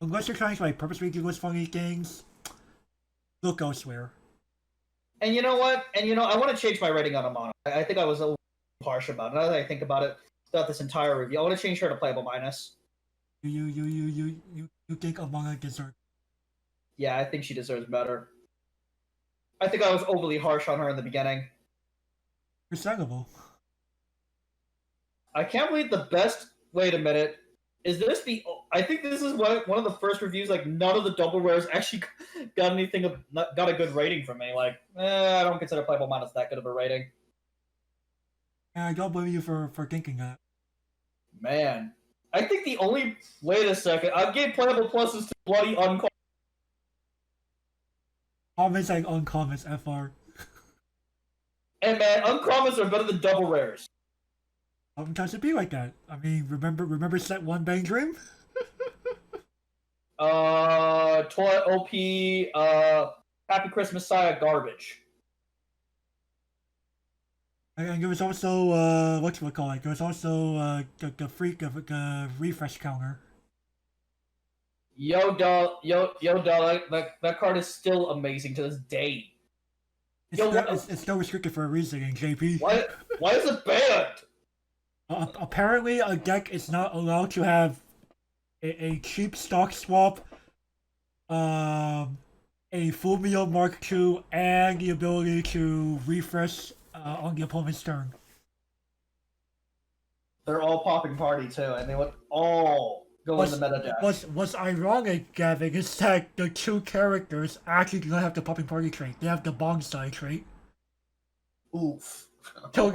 unless you're trying to purposely do those funny things, look elsewhere. And you know what? I want to change my rating on Amano. I think I was a little harsh about it. Now that I think about it throughout this entire review, I want to change her to playable minus. You think Amano deserves? Yeah, I think she deserves better. I think I was overly harsh on her in the beginning. Understandable. I can't believe the best. Wait a minute. Is this the? I think this is one of the first reviews. Like, none of the double rares actually got got a good rating from me. Like, I don't consider playable minus that good of a rating. I don't blame you for thinking that. Man, I think the only. Wait a second. I gave playable pluses to bloody uncommon. Commons and uncommons, FR. And man, uncommons are better than double rares. Sometimes it be like that. I mean, remember set 1 Bang Dream? Toilet OP, Happy Christmas Saya garbage. And there was also, whatchamacallit, there was also, the freak of the refresh counter. Yo, that card is still amazing to this day. It's still restricted for a reason in JP. Why is it banned? Apparently, a deck is not allowed to have a cheap stock swap, a full meal Mark II, and the ability to refresh on the opponent's turn. They're all popping party too, and they would all go in the meta deck. What's ironic, Gavin, is that the two characters actually do not have the popping party trait. They have the bonsai trait. Oof. So,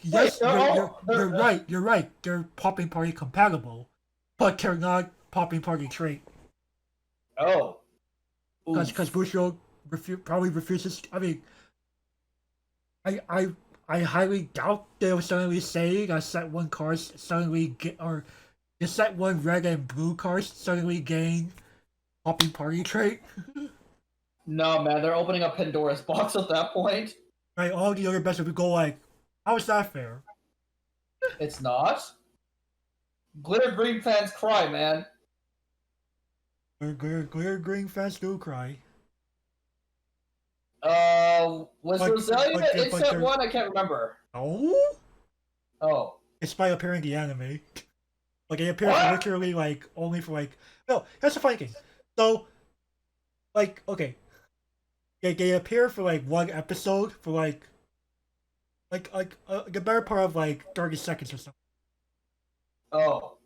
yes, you're right. They're popping party compatible, but they're not popping party trait. Oh. Because Busho probably refuses. I mean, I highly doubt they'll suddenly say that set 1 cards suddenly get, or the set 1 red and blue cards suddenly gain popping party trait. No, man, they're opening up Pandora's box at that point. Right, all the other bets would go like, how is that fair? It's not. Glitter Green fans cry, man. Glitter Green fans do cry. Was Rosalia in set 1? I can't remember. Oh? Oh. It's by appearing in the anime. Like, they appear literally, only for, No, that's the funny thing. So, okay. They appear for, 1 episode for, the better part of, 30 seconds or something. Oh.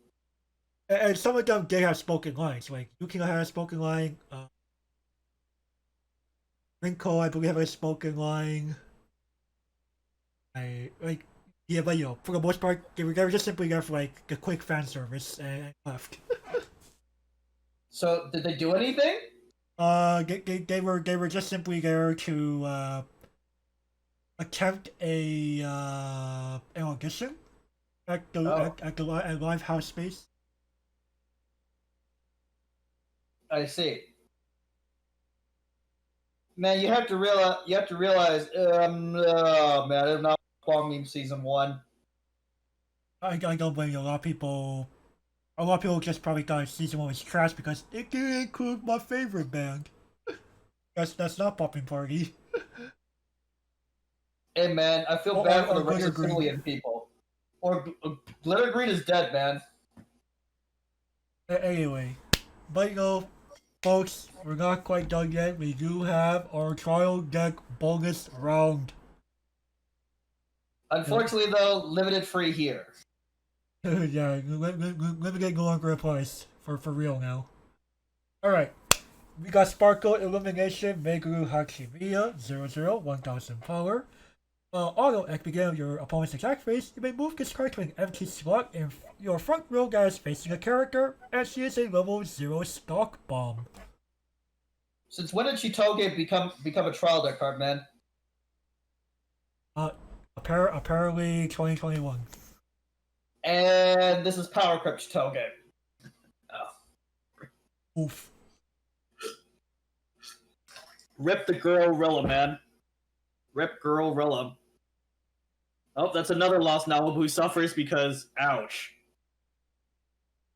And some of them, they have spoken lines. Like, Yukino has a spoken line. Rinko, I believe, has a spoken line. Yeah, but for the most part, they were just simply there for, the quick fan service and left. So, did they do anything? They were just simply there to, attempt an audition at the live house space. I see. Man, you have to realize. Oh man, I'm not following season 1. I don't blame you. A lot of people just probably thought season 1 was trash because it didn't include my favorite band. That's not popping party. Hey man, I feel bad for the rest of civilian people. Or Glitter Green is dead, man. Anyway, but folks, we're not quite done yet. We do have our trial deck bonus round. Unfortunately, though, limited free here. Yeah, let me get going for a price for real now. Alright, we got Sparkle Illumination Meguru Hachimiya 00, 1000 power. Auto at the beginning of your opponent's attack phase, you may move this card to an empty slot in your front row that is facing a character, and she is a level 0 stock bomb. Since when did Chitoge become a trial deck card, man? Apparently 2021. And this is Power Creep Chitoge. Oh. Oof. Rip the Girl-Rilla, man. Rip Girl-Rilla. Oh, that's another lost novel who suffers because, ouch.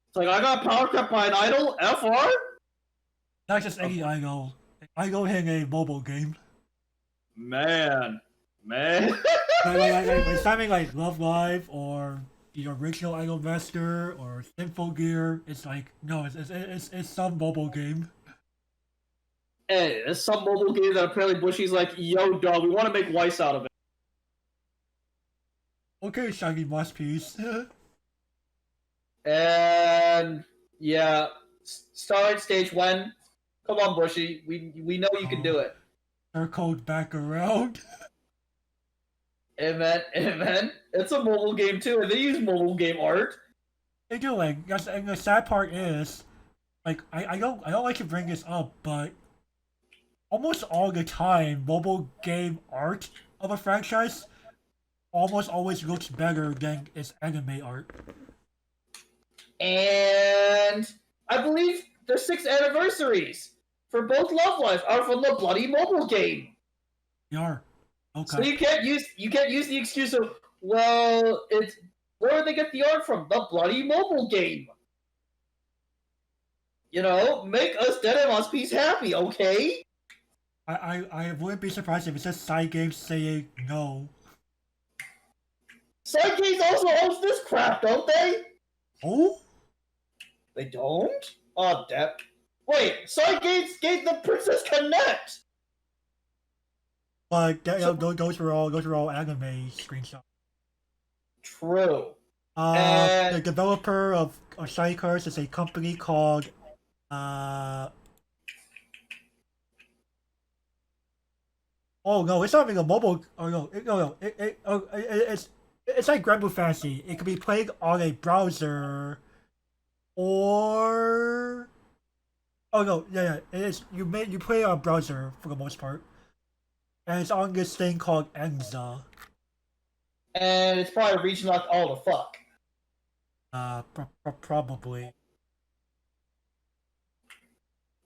It's like, I got Power Crept by an idol? FR? Not just any idol. Idol in a mobile game. Man. like something like Love Live or the original Idol Master or Sinful Gear. It's like, no, it's some mobile game. Hey, it's some mobile game that apparently Bushy's like, yo, dog, we want to make Weiss out of it. Okay, shiny moss piece. And yeah, Starlight Stage when? Come on, Bushy, we know you can do it. Circled back around. Amen. It's a mobile game too, and they use mobile game art. They do, like, and the sad part is, like, I don't like to bring this up, but almost all the time, mobile game art of a franchise almost always looks better than its anime art. And I believe the 6 anniversaries for both Love Life are from the bloody mobile game. They are. Okay. So you can't use the excuse of, well, it's where did they get the art from? The bloody mobile game. You know, make us Dead Piece happy, okay? I wouldn't be surprised if it's just side games saying no. Side games also owns this crap, don't they? Oh? They don't? Oh, damn. Wait, Side games gave the Princess Connect! But those were all anime screenshots. True. The developer of Shiny Cards is a company called oh no, it's not even a mobile. Oh no, it's like Granblue Fantasy. It can be played on a browser, or oh no, yeah, it is. You play on a browser for the most part, and it's on this thing called Enza. And it's probably region locked all the fuck. Probably.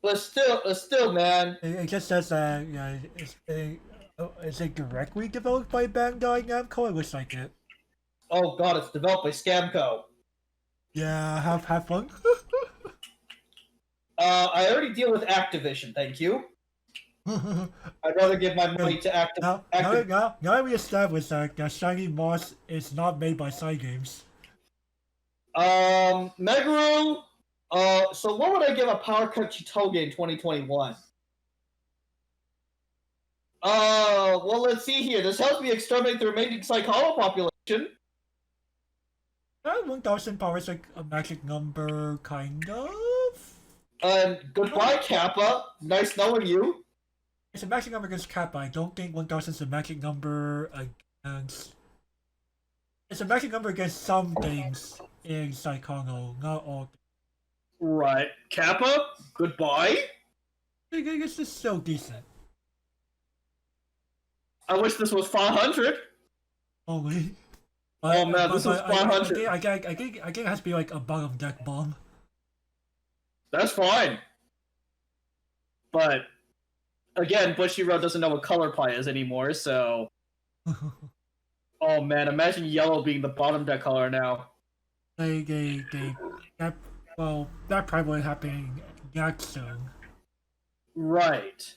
But still, man. It just says that is it directly developed by Bandai Namco? It looks like it. Oh god, it's developed by Scamco. Yeah, have fun. I already deal with Activision, thank you. I'd rather give my money to Activision. Now that we established that Shiny Moss is not made by Side Games. Meguru. So what would I give a Power Cut Chitoge in 2021? Well, let's see here. This helps me exterminate the remaining Psycholo population. 1000 power is like a magic number, kind of. And goodbye, Kappa. Nice knowing you. It's a magic number against Kappa. I don't think 1000 is a magic number against. It's a magic number against some things in Psychono, not all. Right. Kappa, goodbye. I guess it's still decent. I wish this was 500. Only. Oh man, this was 500. I think it has to be like a bottom deck bomb. That's fine. But again, Bushiroad doesn't know what color pie is anymore, so. Oh man, imagine yellow being the bottom deck color now. That probably won't happen that soon. Right.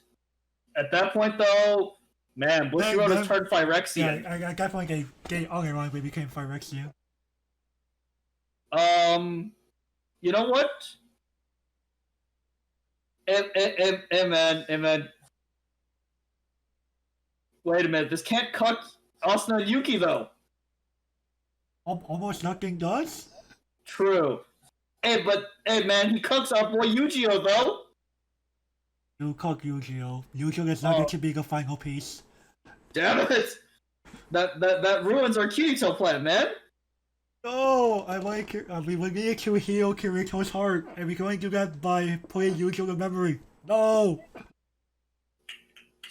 At that point, though, man, Bushiroad has turned Phyrexian. Yeah, I definitely get ironically became Phyrexian. You know what? Man. Wait a minute. This can't cut Asuna and Yuki though. Almost nothing does? True. Hey man, he cooks our boy Yujiro though. You cook Yu-Gi-Oh! Yu-Gi-Oh! Is not going to be the final piece. Damn it! That ruins our Kirito plan, man. No! I like it. We need to heal Kirito's heart, and we're going to do that by putting Yu-Gi-Oh! in memory. No!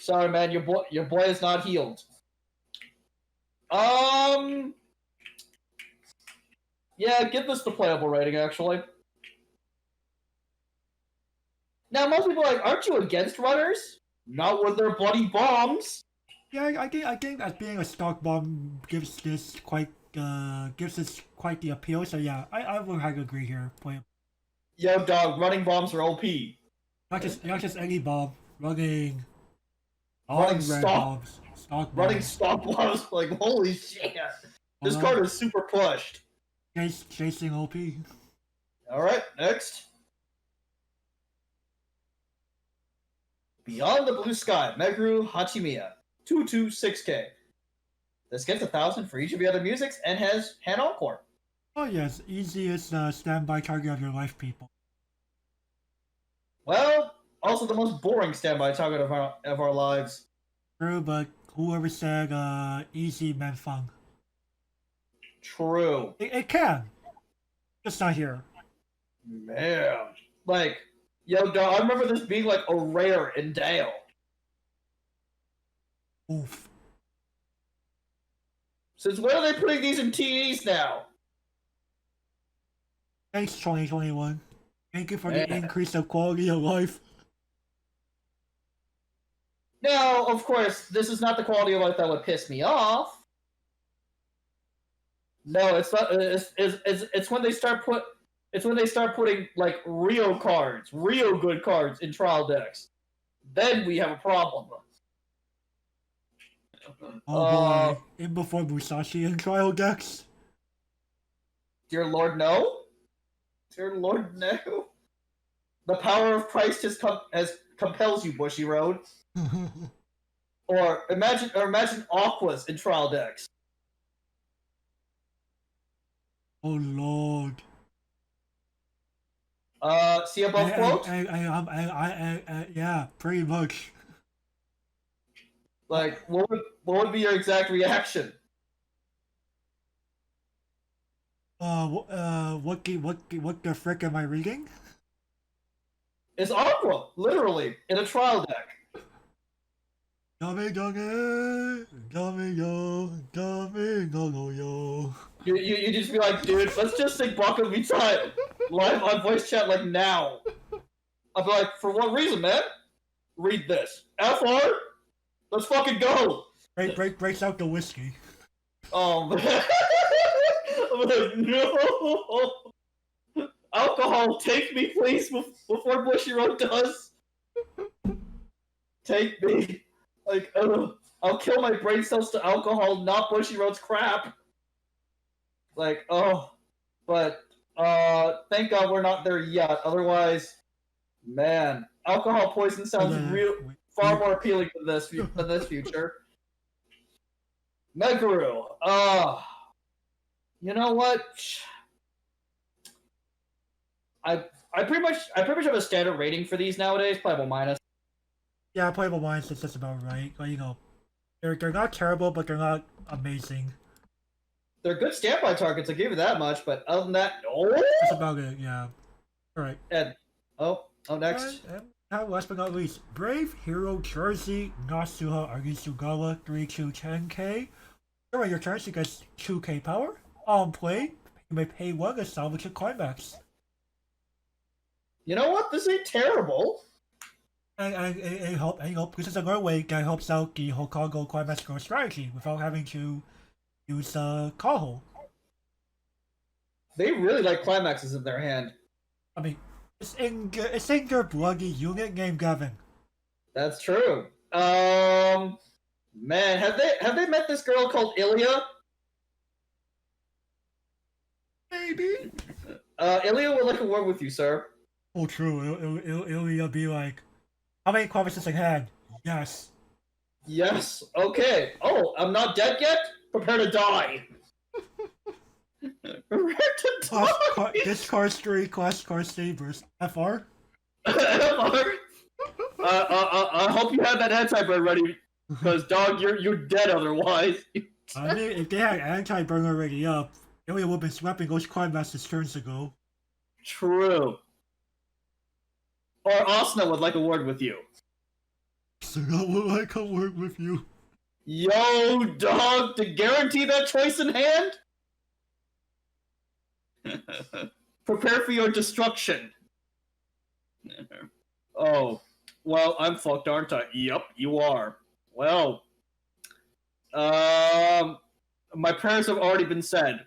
Sorry, man. Your boy is not healed. Yeah, give this the playable rating, actually. Now, most people are like, aren't you against runners? Not with their bloody bombs. Yeah, I think as being a stock bomb gives this quite quite the appeal. So yeah, I will have to agree here. Yo, dog, running bombs are OP. Not just any bomb. Running stock bombs. Stock bombs. Running stock bombs, like holy shit. This card is super pushed. Chasing OP. Alright, next. Beyond the Blue Sky, Meguru Hachimiya. 226k. This gets 1,000 for each of the other musics and has hand encore. Oh yes, easiest standby target of your life, people. Well, also the most boring standby target of our lives. True, but whoever said easy meant fun. True. It can. Just not here. Man. Like, yo, dog, I remember this being like a rare in Dale. Oof. Since when are they putting these in TEs now? Thanks, 2021. Thank you for the increase of quality of life. Now, of course, this is not the quality of life that would piss me off. No, it's not. It's when they start putting like Rio cards, Rio good cards in trial decks. Then we have a problem. Oh boy, in before Musashi in trial decks. Dear Lord, no. Dear Lord, no. The power of Christ has compels you, Bushy Road. Or imagine Aquas in trial decks. Oh Lord. See above quote? Yeah, pretty much. Like, what would be your exact reaction? What the frick am I reading? It's Aqua, literally, in a trial deck. Dame yo. You just be like, dude, let's just sing Baka Mitai live on voice chat like now. I'll be like, for what reason, man? Read this. FR? Let's fucking go! Breaks out the whiskey. Oh, man. I'm like, no! Alcohol, take me, please, before Bushiroad does. Take me. Like, I'll kill my brain cells to alcohol, not Bushiroad's crap. Like, oh. But, thank God we're not there yet. Otherwise, man, alcohol poison sounds far more appealing than this future. Meguru. You know what? I pretty much have a standard rating for these nowadays, playable minus. Yeah, playable minus is just about right. Like, you know, they're not terrible, but they're not amazing. They're good standby targets, I give you that much, but other than that, that's about it, yeah. Alright. And next. And last but not least, Brave Hero Jersey Nasuha Arisugawa 3210k. During your turn, she gets 2k power. On play, you may pay 1 to salvage a climax. You know what? This ain't terrible. And it helps. This is another way that helps out the Hokago climax growth strategy without having to use Kaho. They really like climaxes in their hand. I mean, it's in their bloody unit named Gavin. That's true. Man, have they met this girl called Ilya? Maybe. Ilya would like a word with you, sir. Oh, true. It'll be like, how many conversations I had? Yes. Yes. Okay. Oh, I'm not dead yet. Prepare to die. Prepare to die. Discard 3, class card savers. FR? I hope you have that anti-burn ready, because dog, you're dead otherwise. I mean, if they had anti-burn already up, Ilya would have been swapping those card masters turns ago. True. Or Asuna would like a word with you. So that would like a word with you. Yo, dog, to guarantee that choice in hand? Prepare for your destruction. Oh, well, I'm fucked, aren't I? Yep, you are. Well, my prayers have already been said.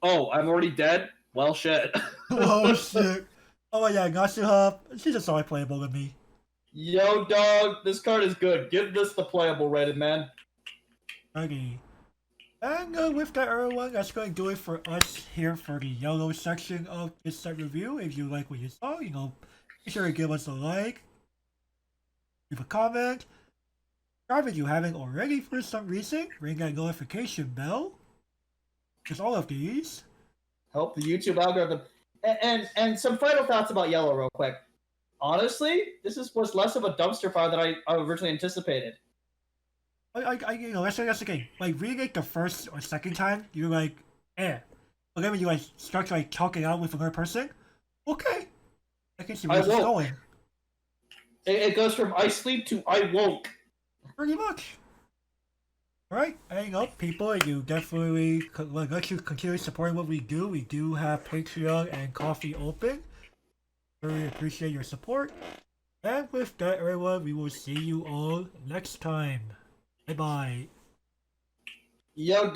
Oh, I'm already dead? Well, shit. Oh shit. Oh yeah, Natsuha, she's just always playable with me. Yo, dog, this card is good. Give this the playable rated, man. Okay. And with that, everyone, that's going to do it for us here for the yellow section of this set review. If you like what you saw, be sure to give us a like, leave a comment, subscribe if you haven't already for some reason, ring that notification bell, because all of these Help the YouTube algorithm. And some final thoughts about Yellow real quick. Honestly, was less of a dumpster fire than I originally anticipated. that's the thing. Like, reading it the first or second time, you're like, eh. But then when you, like, start to, like, talk it out with another person, okay. I can see where this is going. It goes from I sleep to I woke. Pretty much. Alright, hang up, people. You definitely let you continue supporting what we do. We do have Patreon and Coffee open. Really appreciate your support. And with that, everyone, we will see you all next time. Bye bye. Yo,